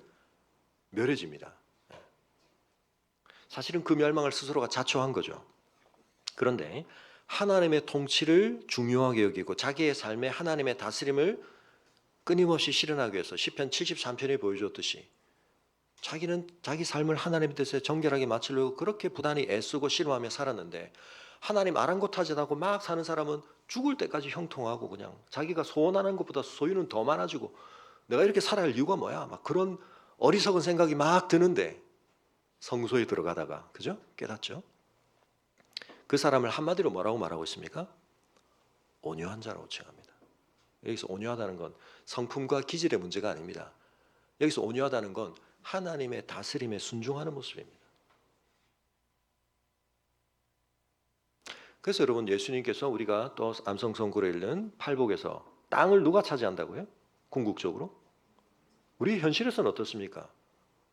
멸해집니다. 사실은 그 멸망을 스스로가 자초한 거죠. 그런데 하나님의 통치를 중요하게 여기고 자기의 삶에 하나님의 다스림을 끊임없이 실현하기 위해서 시편 73편이 보여주었듯이 자기는 자기 삶을 하나님의 뜻에 정결하게 맞추려고 그렇게 부단히 애쓰고 씨름하며 살았는데 하나님 아랑곳하지도 막 사는 사람은 죽을 때까지 형통하고 그냥 자기가 소원하는 것보다 소유는 더 많아지고 내가 이렇게 살아야 할 이유가 뭐야? 막 그런 어리석은 생각이 막 드는데 성소에 들어가다가 그죠? 깨닫죠? 그 사람을 한마디로 뭐라고 말하고 있습니까? 온유한 자라고 칭합니다. 여기서 온유하다는 건 성품과 기질의 문제가 아닙니다. 여기서 온유하다는 건 하나님의 다스림에 순종하는 모습입니다. 그래서 여러분 예수님께서 우리가 또 암송성구로 읽는 팔복에서 땅을 누가 차지한다고요? 궁극적으로? 우리 현실에서는 어떻습니까?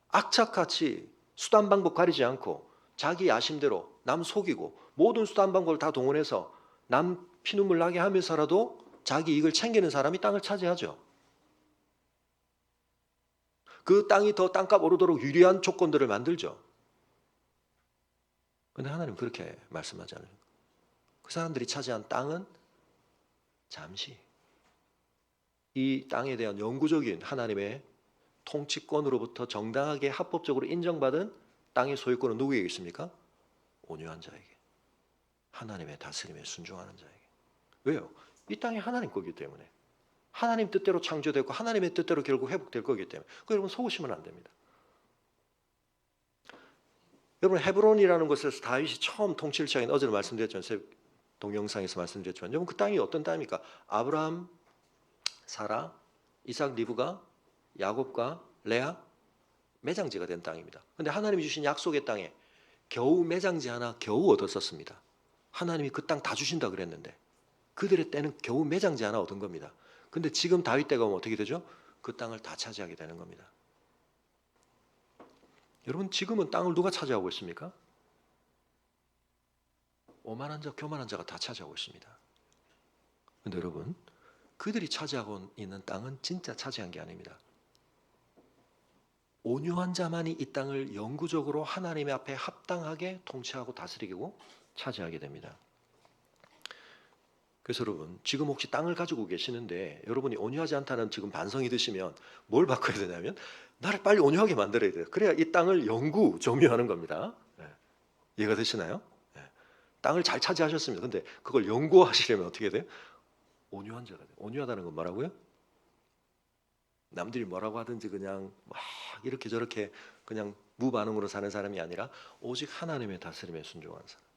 악착같이 수단 방법 가리지 않고 자기 야심대로 남 속이고 모든 수단 방법을 다 동원해서 남 피눈물 나게 하면서라도 자기 이익을 챙기는 사람이 땅을 차지하죠. 그 땅이 더 땅값 오르도록 유리한 조건들을 만들죠. 그런데 하나님은 그렇게 말씀하지 않아요. 그 사람들이 차지한 땅은 잠시 이 땅에 대한 영구적인 하나님의 통치권으로부터 정당하게 합법적으로 인정받은 땅의 소유권은 누구에게 있습니까? 온유한 자에게, 하나님의 다스림에 순종하는 자에게. 왜요? 이 땅이 하나님 거기 때문에 하나님 뜻대로 창조되고 하나님의 뜻대로 결국 회복될 거기 때문에 여러분 속으시면 안 됩니다. 여러분 헤브론이라는 곳에서 다윗이 처음 통치를 시작한 어제도 말씀드렸지만 동영상에서 말씀드렸지만 여러분 그 땅이 어떤 땅입니까? 아브라함, 사라, 이삭, 리브가, 야곱과 레아 매장지가 된 땅입니다. 그런데 하나님이 주신 약속의 땅에 겨우 매장지 하나 겨우 얻었었습니다. 하나님이 그 땅 다 주신다 그랬는데 그들의 때는 겨우 매장지 하나 얻은 겁니다. 근데 지금 다윗 때가 오면 어떻게 되죠? 그 땅을 다 차지하게 되는 겁니다. 여러분 지금은 땅을 누가 차지하고 있습니까? 오만한 자, 교만한 자가 다 차지하고 있습니다. 그런데 여러분 그들이 차지하고 있는 땅은 진짜 차지한 게 아닙니다. 온유한 자만이 이 땅을 영구적으로 하나님의 앞에 합당하게 통치하고 다스리고 차지하게 됩니다. 그래서 여러분 지금 혹시 땅을 가지고 계시는데 여러분이 온유하지 않다는 지금 반성이 드시면 뭘 바꿔야 되냐면 나를 빨리 온유하게 만들어야 돼요. 그래야 이 땅을 영구 점유하는 겁니다. 이해가 되시나요? 땅을 잘 차지하셨습니다. 근데 그걸 영구하시려면 어떻게 돼요? 온유한 자가 돼요. 온유하다는 건 뭐라고요? 남들이 뭐라고 하든지 그냥 막 이렇게 저렇게 그냥 무반응으로 사는 사람이 아니라 오직 하나님의 다스림에 순종하는 사람.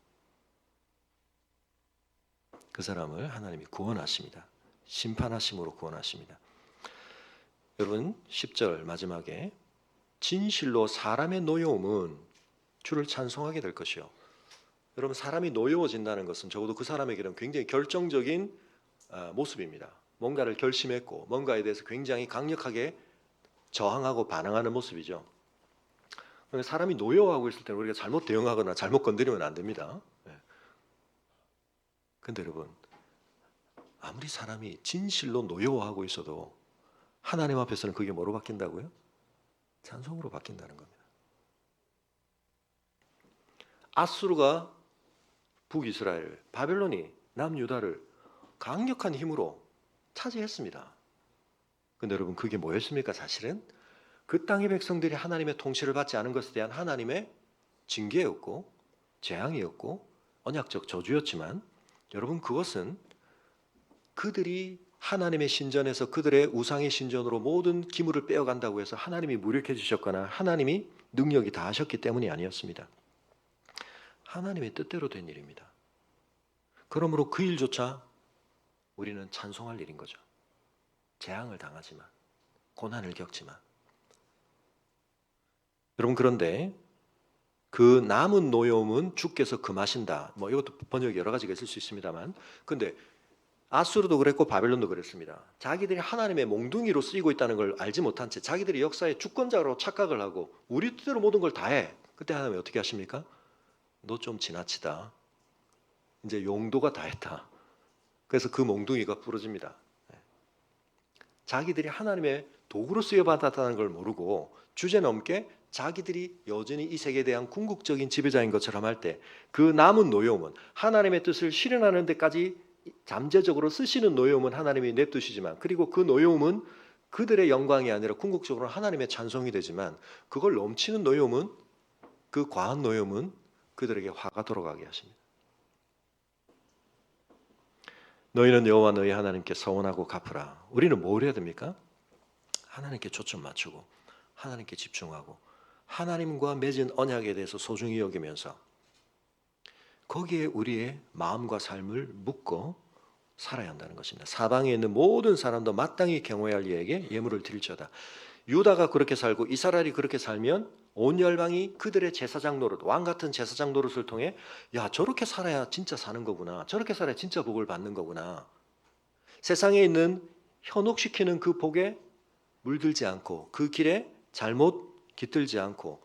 그 사람을 하나님이 구원하십니다. 심판하심으로 구원하십니다. 여러분 10절 마지막에 진실로 사람의 노여움은 주를 찬송하게 될 것이요. 여러분 사람이 노여워진다는 것은 적어도 그 사람에게는 굉장히 결정적인 모습입니다. 뭔가를 결심했고 뭔가에 대해서 굉장히 강력하게 저항하고 반항하는 모습이죠. 사람이 노여워하고 있을 때는 우리가 잘못 대응하거나 잘못 건드리면 안 됩니다. 그런데 여러분 아무리 사람이 진실로 노여워하고 있어도 하나님 앞에서는 그게 뭐로 바뀐다고요? 찬송으로 바뀐다는 겁니다. 아수르가 북이스라엘, 바벨론이 남유다를 강력한 힘으로 차지했습니다. 그런데 여러분 그게 뭐였습니까? 사실은 그 땅의 백성들이 하나님의 통치를 받지 않은 것에 대한 하나님의 징계였고 재앙이었고 언약적 저주였지만 여러분 그것은 그들이 하나님의 신전에서 그들의 우상의 신전으로 모든 기물을 빼어간다고 해서 하나님이 무력해 주셨거나 하나님이 능력이 다하셨기 때문이 아니었습니다. 하나님의 뜻대로 된 일입니다. 그러므로 그 일조차 우리는 찬송할 일인 거죠. 재앙을 당하지만 고난을 겪지만 여러분 그런데 그 남은 노여움은 주께서 금하신다. 뭐 이것도 번역이 여러 가지가 있을 수 있습니다만 근데 아수르도 그랬고 바벨론도 그랬습니다. 자기들이 하나님의 몽둥이로 쓰이고 있다는 걸 알지 못한 채 자기들이 역사의 주권자로 착각을 하고 우리 뜻대로 모든 걸 다 해. 그때 하나님이 어떻게 하십니까? 너 좀 지나치다. 이제 용도가 다 했다. 그래서 그 몽둥이가 부러집니다. 자기들이 하나님의 도구로 쓰여받았다는 걸 모르고 주제넘게 자기들이 여전히 이 세계에 대한 궁극적인 지배자인 것처럼 할 때 그 남은 노여움은 하나님의 뜻을 실현하는 데까지 잠재적으로 쓰시는 노여움은 하나님이 냅두시지만, 그리고 그 노여움은 그들의 영광이 아니라 궁극적으로 하나님의 찬송이 되지만, 그걸 넘치는 노여움은, 그 과한 노여움은 그들에게 화가 돌아가게 하십니다. 너희는 여호와 너희 하나님께 서원하고 갚으라. 우리는 뭘 해야 됩니까? 하나님께 초점 맞추고 하나님께 집중하고 하나님과 맺은 언약에 대해서 소중히 여기면서 거기에 우리의 마음과 삶을 묶어 살아야 한다는 것입니다. 사방에 있는 모든 사람도 마땅히 경외할 이에게 예물을 드릴지어다. 유다가 그렇게 살고 이스라엘이 그렇게 살면 온 열방이 그들의 제사장 노릇, 왕 같은 제사장 노릇을 통해 야, 저렇게 살아야 진짜 사는 거구나, 저렇게 살아야 진짜 복을 받는 거구나, 세상에 있는 현혹시키는 그 복에 물들지 않고 그 길에 잘못 깃들지 않고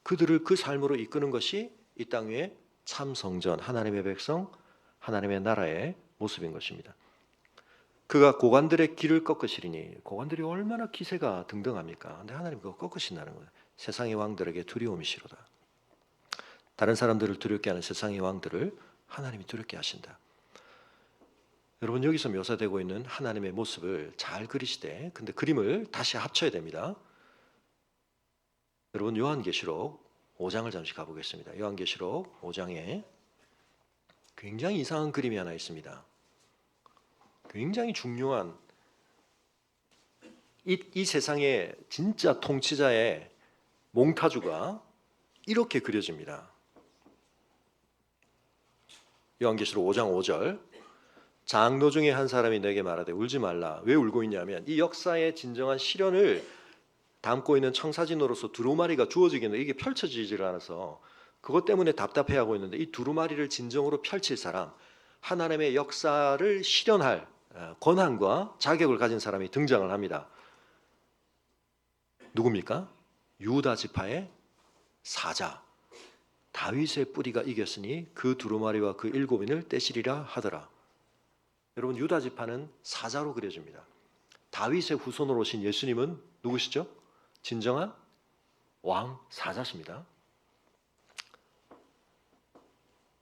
그들을 그 삶으로 이끄는 것이 이 땅 위에 참 성전, 하나님의 백성, 하나님의 나라의 모습인 것입니다. 그가 고관들의 길을 꺾으시리니, 고관들이 얼마나 기세가 등등합니까? 근데 하나님 그거 꺾으신다는 거예요. 세상의 왕들에게 두려움이시로다. 다른 사람들을 두렵게 하는 세상의 왕들을 하나님이 두렵게 하신다. 여러분, 여기서 묘사되고 있는 하나님의 모습을 잘 그리시되, 근데 그림을 다시 합쳐야 됩니다. 여러분, 요한계시록 5장을 잠시 가보겠습니다. 요한계시록 5장에 굉장히 이상한 그림이 하나 있습니다. 굉장히 중요한 이 세상의 진짜 통치자의 몽타주가 이렇게 그려집니다. 요한계시록 5장 5절, 장로 중에 한 사람이 내게 말하되 울지 말라. 왜 울고 있냐면 이 역사의 진정한 시련을 담고 있는 청사진으로서 두루마리가 주어지겠는데 이게 펼쳐지질 않아서 그것 때문에 답답해하고 있는데, 이 두루마리를 진정으로 펼칠 사람, 하나님의 역사를 실현할 권한과 자격을 가진 사람이 등장을 합니다. 누굽니까? 유다 지파의 사자 다윗의 뿌리가 이겼으니 그 두루마리와 그 일곱인을 떼시리라 하더라. 여러분, 유다 지파는 사자로 그려집니다. 다윗의 후손으로 오신 예수님은 누구시죠? 진정한 왕 사자십니다.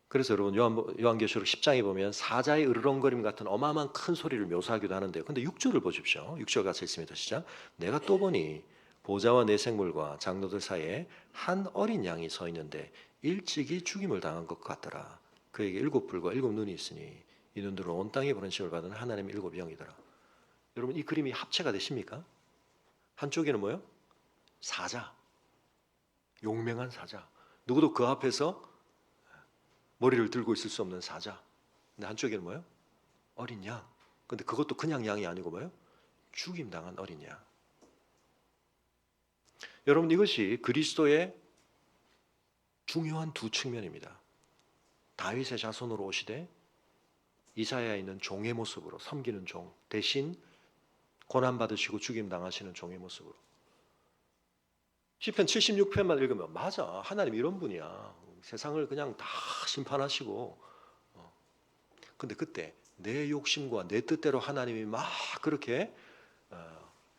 그래서 여러분, 요한계시록 10장에 보면 사자의 으르렁거림 같은 어마어마한 큰 소리를 묘사하기도 하는데요. 근데 6절을 보십시오. 6절 같이 읽습니다. 시작. 내가 또 보니 보좌와 내 생물과 장로들 사이에 한 어린 양이 서 있는데 일찍이 죽임을 당한 것 같더라. 그에게 일곱 뿔과 일곱 눈이 있으니 이 눈들은 온 땅에 번심을 받은 하나님의 일곱 영이더라. 여러분, 이 그림이 합체가 되십니까? 한쪽에는 뭐요? 사자, 용맹한 사자, 누구도 그 앞에서 머리를 들고 있을 수 없는 사자. 근데 한쪽에는 뭐예요? 어린 양. 근데 그것도 그냥 양이 아니고 뭐예요? 죽임당한 어린 양. 여러분, 이것이 그리스도의 중요한 두 측면입니다. 다윗의 자손으로 오시되 이사야에 있는 종의 모습으로, 섬기는 종 대신 고난받으시고 죽임당하시는 종의 모습으로. 시편 76편만 읽으면 맞아, 하나님 이런 분이야. 세상을 그냥 다 심판하시고, 근데 그때 내 욕심과 내 뜻대로 하나님이 막 그렇게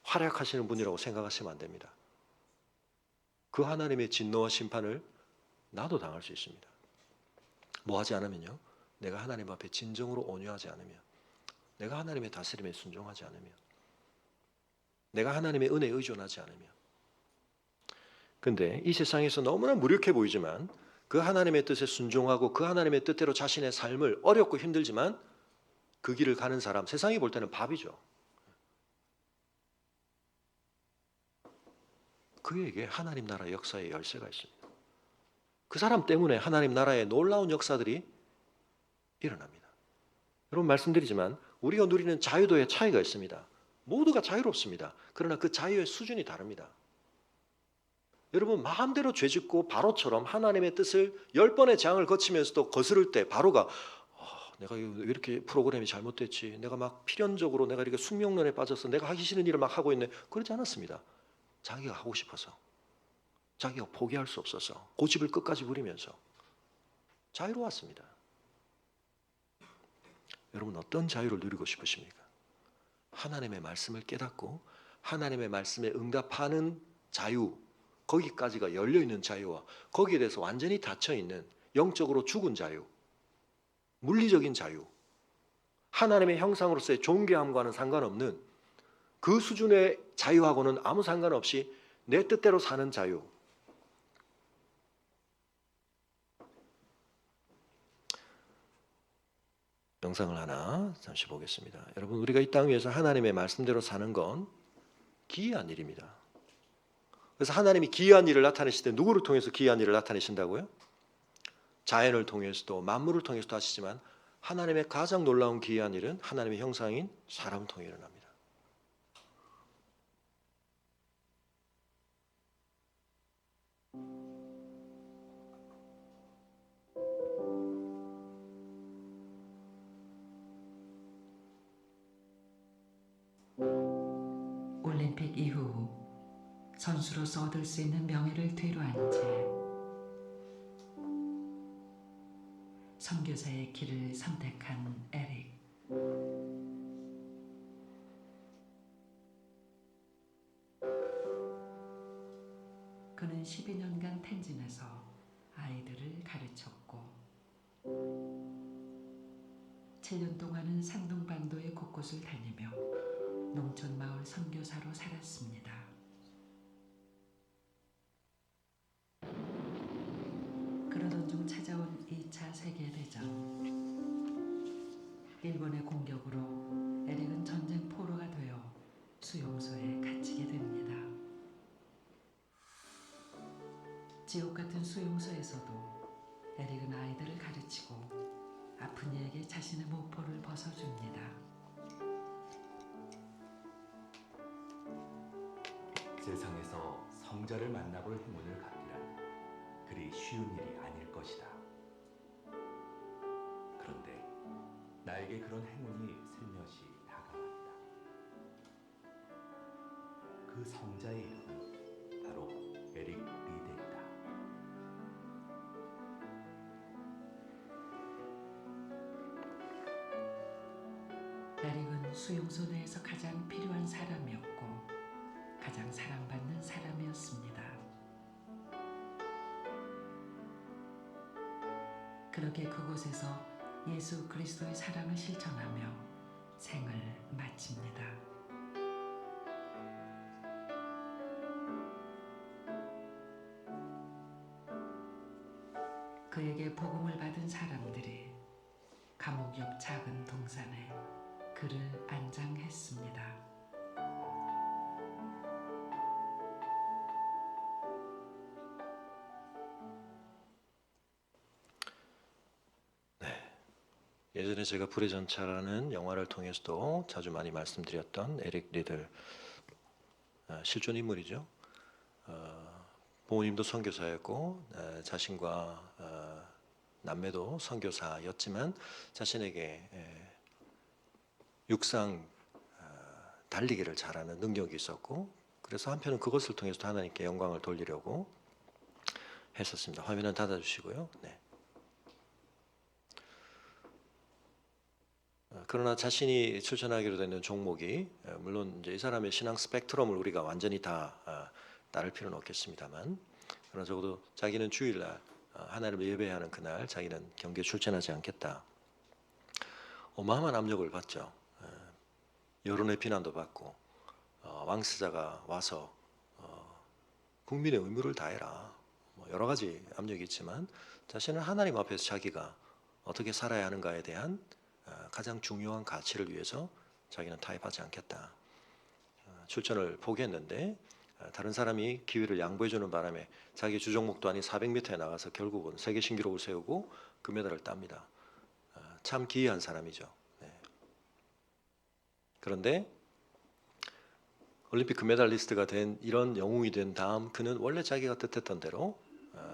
활약하시는 분이라고 생각하시면 안 됩니다. 그 하나님의 진노와 심판을 나도 당할 수 있습니다. 뭐 하지 않으면요, 내가 하나님 앞에 진정으로 온유하지 않으면, 내가 하나님의 다스림에 순종하지 않으면, 내가 하나님의 은혜에 의존하지 않으면. 근데 이 세상에서 너무나 무력해 보이지만 그 하나님의 뜻에 순종하고 그 하나님의 뜻대로 자신의 삶을, 어렵고 힘들지만 그 길을 가는 사람, 세상이 볼 때는 밥이죠. 그에게 하나님 나라 역사의 열쇠가 있습니다. 그 사람 때문에 하나님 나라의 놀라운 역사들이 일어납니다. 여러분, 말씀드리지만 우리가 누리는 자유도의 차이가 있습니다. 모두가 자유롭습니다. 그러나 그 자유의 수준이 다릅니다. 여러분, 마음대로 죄짓고 바로처럼 하나님의 뜻을 10번의 재앙을 거치면서도 거스를 때 바로가 내가 왜 이렇게 프로그램이 잘못됐지, 내가 막 필연적으로 내가 이렇게 숙명론에 빠져서 내가 하기 싫은 일을 막 하고 있네, 그러지 않았습니다. 자기가 하고 싶어서, 자기가 포기할 수 없어서 고집을 끝까지 부리면서 자유로웠습니다. 여러분, 어떤 자유를 누리고 싶으십니까? 하나님의 말씀을 깨닫고 하나님의 말씀에 응답하는 자유, 거기까지가 열려있는 자유와 거기에 대해서 완전히 닫혀있는 영적으로 죽은 자유, 물리적인 자유, 하나님의 형상으로서의 존귀함과는 상관없는 그 수준의 자유하고는 아무 상관없이 내 뜻대로 사는 자유. 영상을 하나 잠시 보겠습니다. 여러분, 우리가 이 땅 위에서 하나님의 말씀대로 사는 건 기이한 일입니다. 그래서 하나님이 기이한 일을 나타내실 때 누구를 통해서 기이한 일을 나타내신다고요? 자연을 통해서도 만물을 통해서도 하시지만 하나님의 가장 놀라운 기이한 일은 하나님의 형상인 사람을 통해 일어납니다. 올림픽 이후 선수로서 얻을 수 있는 명예를 뒤로한 채 선교사의 길을 선택한 에릭. 그는 12년간 텐진에서 아이들을 가르쳤고 7년 동안은 산둥반도의 곳곳을 다니며 농촌 마을 선교사로 살았습니다. 그러던 중 찾아온 2차 세계대전. 일본의 공격으로 에릭은 전쟁 포로가 되어 수용소에 갇히게 됩니다. 지옥 같은 수용소에서도 에릭은 아이들을 가르치고 아픈 이에게 자신의 모포를 벗어줍니다. 세상에서 성자를 만나볼 행운을 갖기란 그리 쉬운 일이 아닐 것이다. 그런데 나에게 그런 행운이 슬며시 다가왔다. 그 성자의 이름은 바로 에릭 리데이다. 에릭은 수용소 내에서 가장 필요한 사람이었고 가장 사랑받는 사람이었습니다. 그렇게 그곳에서 예수 그리스도의 사랑을 실천하며 생을 마칩니다. 그에게 복음을 받은 사람들이 감옥 옆 작은 동산에 그를 안장했습니다. 예전에 제가 불의 전차라는 영화를 통해서도 자주 많이 말씀드렸던 에릭 리들, 실존 인물이죠. 부모님도 선교사였고 자신과 남매도 선교사였지만 자신에게 육상 달리기를 잘하는 능력이 있었고 그래서 한편은 그것을 통해서 하나님께 영광을 돌리려고 했었습니다. 화면은 닫아주시고요. 네. 그러나 자신이 출전하기로 되는 종목이 물론 이제 이 사람의 신앙 스펙트럼을 우리가 완전히 다 따를 필요는 없겠습니다만 그러나 적어도 자기는 주일날 하나님을 예배하는 그날 자기는 경기에 출전하지 않겠다. 어마어마한 압력을 받죠. 여론의 비난도 받고 왕세자가 와서 국민의 의무를 다해라. 뭐 여러 가지 압력이 있지만 자신은 하나님 앞에서 자기가 어떻게 살아야 하는가에 대한 가장 중요한 가치를 위해서 자기는 타협하지 않겠다. 출전을 포기했는데 다른 사람이 기회를 양보해주는 바람에 자기 주종목도 아닌 400m에 나가서 결국은 세계 신기록을 세우고 금메달을 땁니다. 참 기이한 사람이죠. 네. 그런데 올림픽 금메달리스트가 된 이런 영웅이 된 다음 그는 원래 자기가 뜻했던 대로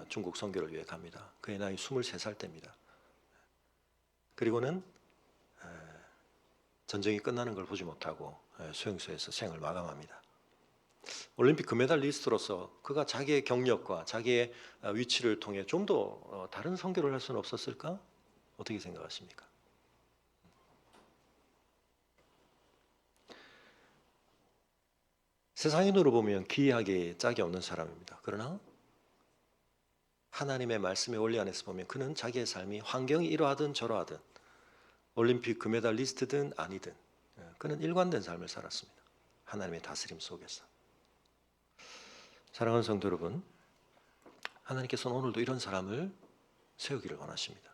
중국 선교를 위해 갑니다. 그의 나이 23살 때입니다. 그리고는 전쟁이 끝나는 걸 보지 못하고 수용소에서 생을 마감합니다. 올림픽 금메달리스트로서 그가 자기의 경력과 자기의 위치를 통해 좀 더 다른 선교를 할 수는 없었을까? 어떻게 생각하십니까? 세상의 눈으로 보면 기이하게 짝이 없는 사람입니다. 그러나 하나님의 말씀의 원리 안에서 보면 그는 자기의 삶이 환경이 이러하든 저러하든 올림픽 금메달리스트든 아니든 그는 일관된 삶을 살았습니다. 하나님의 다스림 속에서. 사랑하는 성도 여러분, 하나님께서는 오늘도 이런 사람을 세우기를 원하십니다.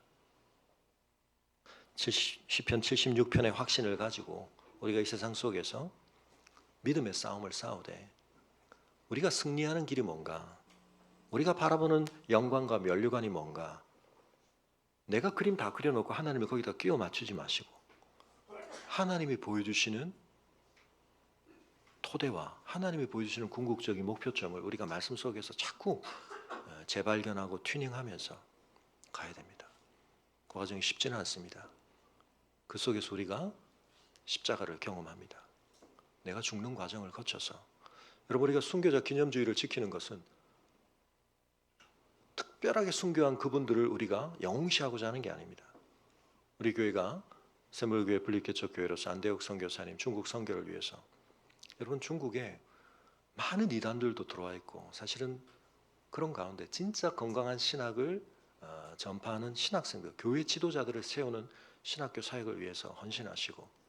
시편 76편의 확신을 가지고 우리가 이 세상 속에서 믿음의 싸움을 싸우되 우리가 승리하는 길이 뭔가, 우리가 바라보는 영광과 면류관이 뭔가, 내가 그림 다 그려놓고 하나님을 거기다 끼워 맞추지 마시고 하나님이 보여주시는 토대와 하나님이 보여주시는 궁극적인 목표점을 우리가 말씀 속에서 자꾸 재발견하고 튜닝하면서 가야 됩니다. 그 과정이 쉽지는 않습니다. 그 속에서 우리가 십자가를 경험합니다. 내가 죽는 과정을 거쳐서. 여러분, 우리가 순교자 기념주의를 지키는 것은 특별하게 순교한 그분들을 우리가 영웅시하고자 하는 게 아닙니다. 우리 교회가 세물교회 분립개척 교회로서 안대욱 선교사님 중국 선교를 위해서, 여러분, 중국에 많은 이단들도 들어와 있고 사실은 그런 가운데 진짜 건강한 신학을 전파하는 신학생들, 교회 지도자들을 세우는 신학교 사역을 위해서 헌신하시고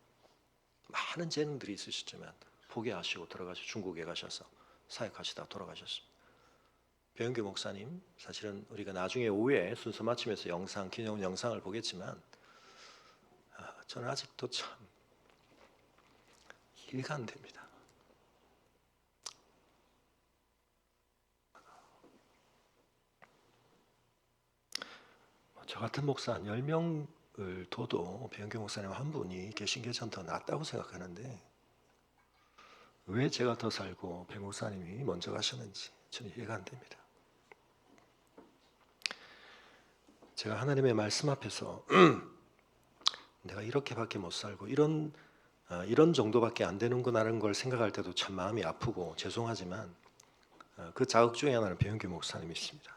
많은 재능들이 있으셨지만 포기하시고 중국에 가셔서 사역하시다 돌아가셨습니다. 배은규 목사님, 사실은 우리가 나중에 오후에 순서 마치면서 기념 영상을 보겠지만 저는 아직도 참 이해가 안 됩니다. 저 같은 목사 한 10명을 둬도 배은규 목사님 한 분이 계신 게 전 더 낫다고 생각하는데 왜 제가 더 살고 배 목사님이 먼저 가셨는지 저는 이해가 안 됩니다. 제가 하나님의 말씀 앞에서 내가 이렇게밖에 못 살고 이런 정도밖에 안 되는구나라는 걸 생각할 때도 참 마음이 아프고 죄송하지만 그 자극 중에 하나는 배은규 목사님이십니다.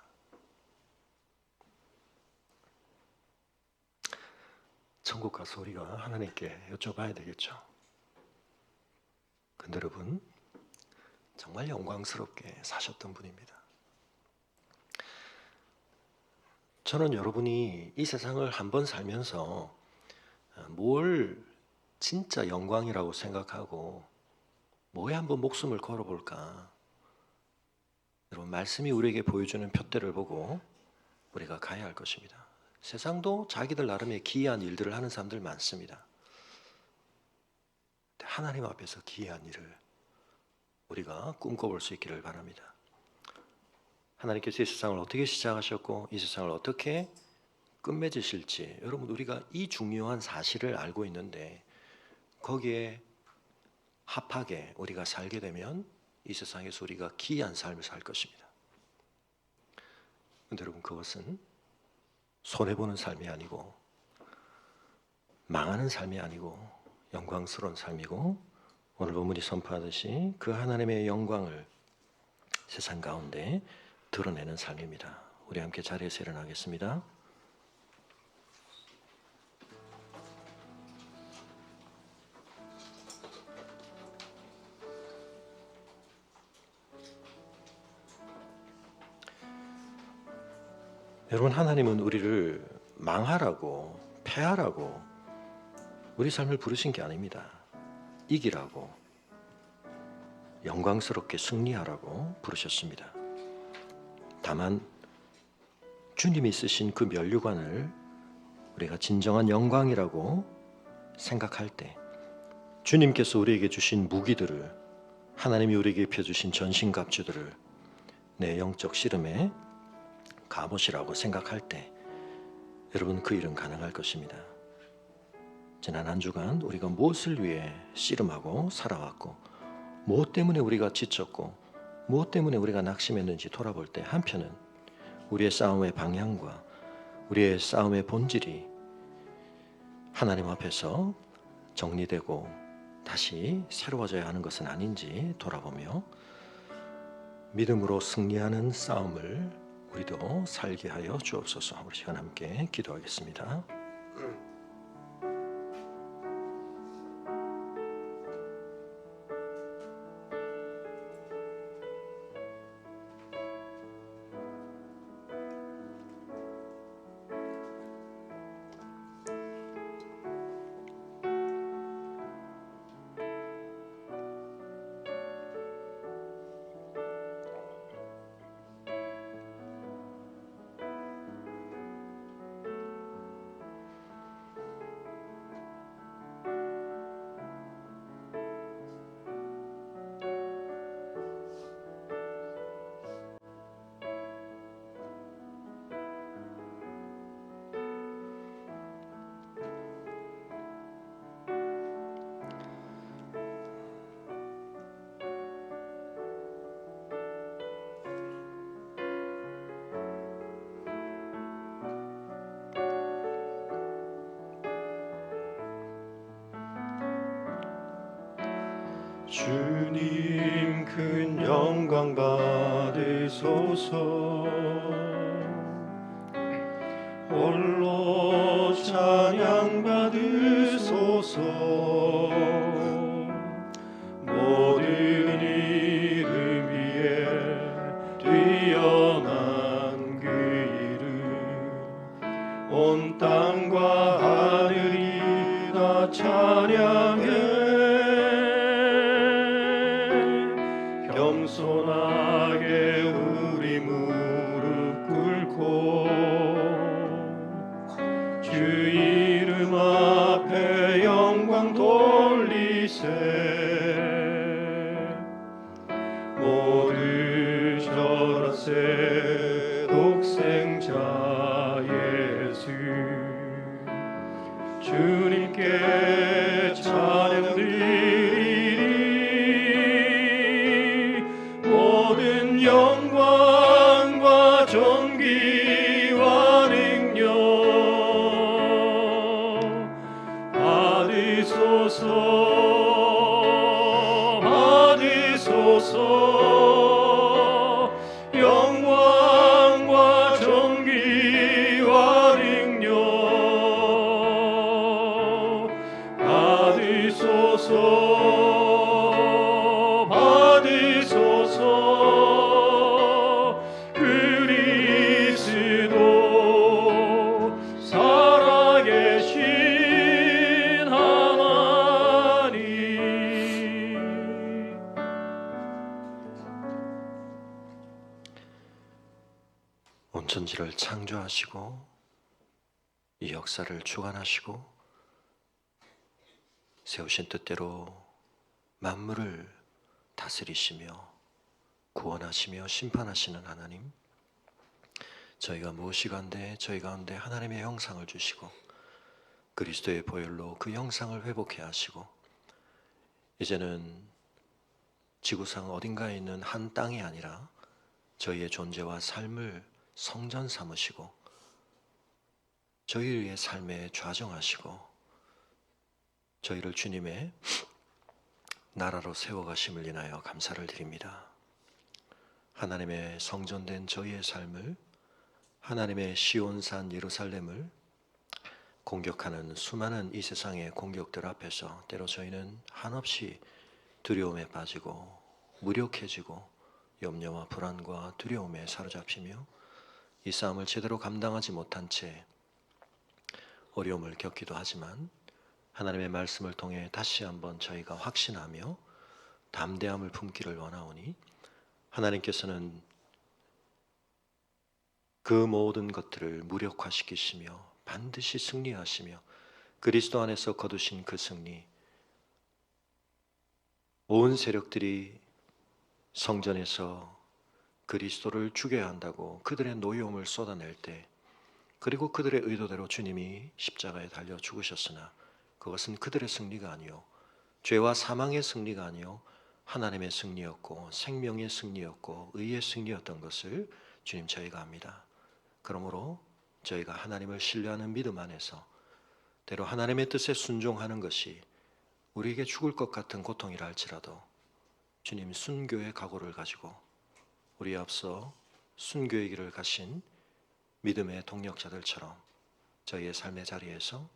천국 가서 우리가 하나님께 여쭤봐야 되겠죠. 근데 여러분, 정말 영광스럽게 사셨던 분입니다. 저는 여러분이 이 세상을 한번 살면서 뭘 진짜 영광이라고 생각하고 뭐에 한번 목숨을 걸어볼까. 여러분, 말씀이 우리에게 보여주는 표대를 보고 우리가 가야 할 것입니다. 세상도 자기들 나름의 기이한 일들을 하는 사람들 많습니다. 하나님 앞에서 기이한 일을 우리가 꿈꿔볼 수 있기를 바랍니다. 하나님께서 이 세상을 어떻게 시작하셨고 이 세상을 어떻게 끝맺으실지, 여러분, 우리가 이 중요한 사실을 알고 있는데 거기에 합하게 우리가 살게 되면 이 세상에서 우리가 기이한 삶을 살 것입니다. 그런데 여러분, 그것은 손해보는 삶이 아니고 망하는 삶이 아니고 영광스러운 삶이고, 오늘 본문이 선포하듯이 그 하나님의 영광을 세상 가운데 드러내는 삶입니다. 우리 함께 자리에서 일어나겠습니다. 여러분, 하나님은 우리를 망하라고, 패하라고 우리 삶을 부르신 게 아닙니다. 이기라고, 영광스럽게 승리하라고 부르셨습니다. 다만 주님이 쓰신 그 면류관을 우리가 진정한 영광이라고 생각할 때, 주님께서 우리에게 주신 무기들을, 하나님이 우리에게 펴주신 전신갑주들을 내 영적 씨름에 갑옷이라고 생각할 때, 여러분, 그 일은 가능할 것입니다. 지난 한 주간 우리가 무엇을 위해 씨름하고 살아왔고, 무엇 때문에 우리가 지쳤고, 무엇 때문에 우리가 낙심했는지 돌아볼 때 한편은 우리의 싸움의 방향과 우리의 싸움의 본질이 하나님 앞에서 정리되고 다시 새로워져야 하는 것은 아닌지 돌아보며 믿음으로 승리하는 싸움을 우리도 살게 하여 주옵소서. 우리 시간 함께 기도하겠습니다. 주님 큰 영광 받으소서. 홀로 찬양 받으소서. 모든 이름 위에 뛰어난 그 이름, 온 땅과 하늘이 다 찬양해. 겸손하게 우리 무릎 꿇고 주 이름 앞에 영광 돌리세. 모두 절하세. 독생자 예수 주님께 찬양 드리리. 모든 영광과 존귀와 능력 받으소서. 받으소서. 영광과 존귀와 능력 받으소서. 받으소서. 그리스도 살아계신 하나님. 온천지를 창조하시고 이 역사를 주관하시고 세우신 뜻대로 만물을 다스리시며 구원하시며 심판하시는 하나님, 저희가 무엇이 간데 저희 가운데 하나님의 형상을 주시고 그리스도의 보혈로 그 형상을 회복해 하시고 이제는 지구상 어딘가에 있는 한 땅이 아니라 저희의 존재와 삶을 성전 삼으시고 저희의 삶에 좌정하시고 저희를 주님의 나라로 세워가심을 인하여 감사를 드립니다. 하나님의 성전된 저희의 삶을, 하나님의 시온산 예루살렘을 공격하는 수많은 이 세상의 공격들 앞에서 때로 저희는 한없이 두려움에 빠지고 무력해지고 염려와 불안과 두려움에 사로잡히며 이 싸움을 제대로 감당하지 못한 채 어려움을 겪기도 하지만 하나님의 말씀을 통해 다시 한번 저희가 확신하며 담대함을 품기를 원하오니 하나님께서는 그 모든 것들을 무력화시키시며 반드시 승리하시며 그리스도 안에서 거두신 그 승리, 온 세력들이 성전에서 그리스도를 죽여야 한다고 그들의 노여움을 쏟아낼 때, 그리고 그들의 의도대로 주님이 십자가에 달려 죽으셨으나 그것은 그들의 승리가 아니요 죄와 사망의 승리가 아니요 하나님의 승리였고 생명의 승리였고 의의 승리였던 것을 주님 저희가 압니다. 그러므로 저희가 하나님을 신뢰하는 믿음 안에서 때로 하나님의 뜻에 순종하는 것이 우리에게 죽을 것 같은 고통이라 할지라도 주님 순교의 각오를 가지고 우리 앞서 순교의 길을 가신 믿음의 동력자들처럼 저희의 삶의 자리에서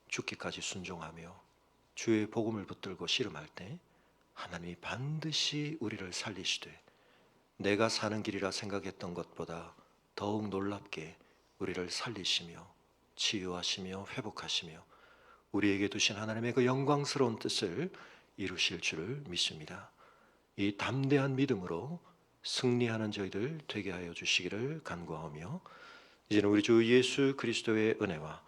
죽기까지 순종하며 주의 복음을 붙들고 씨름할 때 하나님이 반드시 우리를 살리시되 내가 사는 길이라 생각했던 것보다 더욱 놀랍게 우리를 살리시며 치유하시며 회복하시며 우리에게 두신 하나님의 그 영광스러운 뜻을 이루실 줄을 믿습니다. 이 담대한 믿음으로 승리하는 저희들 되게 하여 주시기를 간구하며 이제는 우리 주 예수 그리스도의 은혜와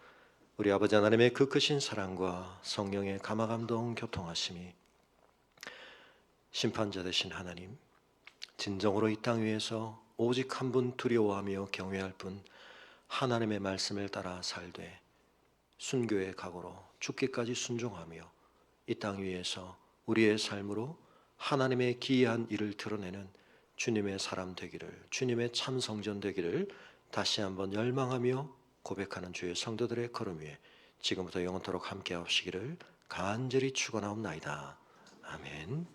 우리 아버지 하나님의 그 크신 사랑과 성령의 감화감동 교통하심이 심판자 되신 하나님, 진정으로 이 땅 위에서 오직 한 분 두려워하며 경외할 분 하나님의 말씀을 따라 살되 순교의 각오로 죽기까지 순종하며 이 땅 위에서 우리의 삶으로 하나님의 기이한 일을 드러내는 주님의 사람 되기를, 주님의 참 성전 되기를 다시 한번 열망하며 고백하는 주의 성도들의 걸음 위에 지금부터 영원토록 함께 하시기를 간절히 축원하옵나이다. 아멘.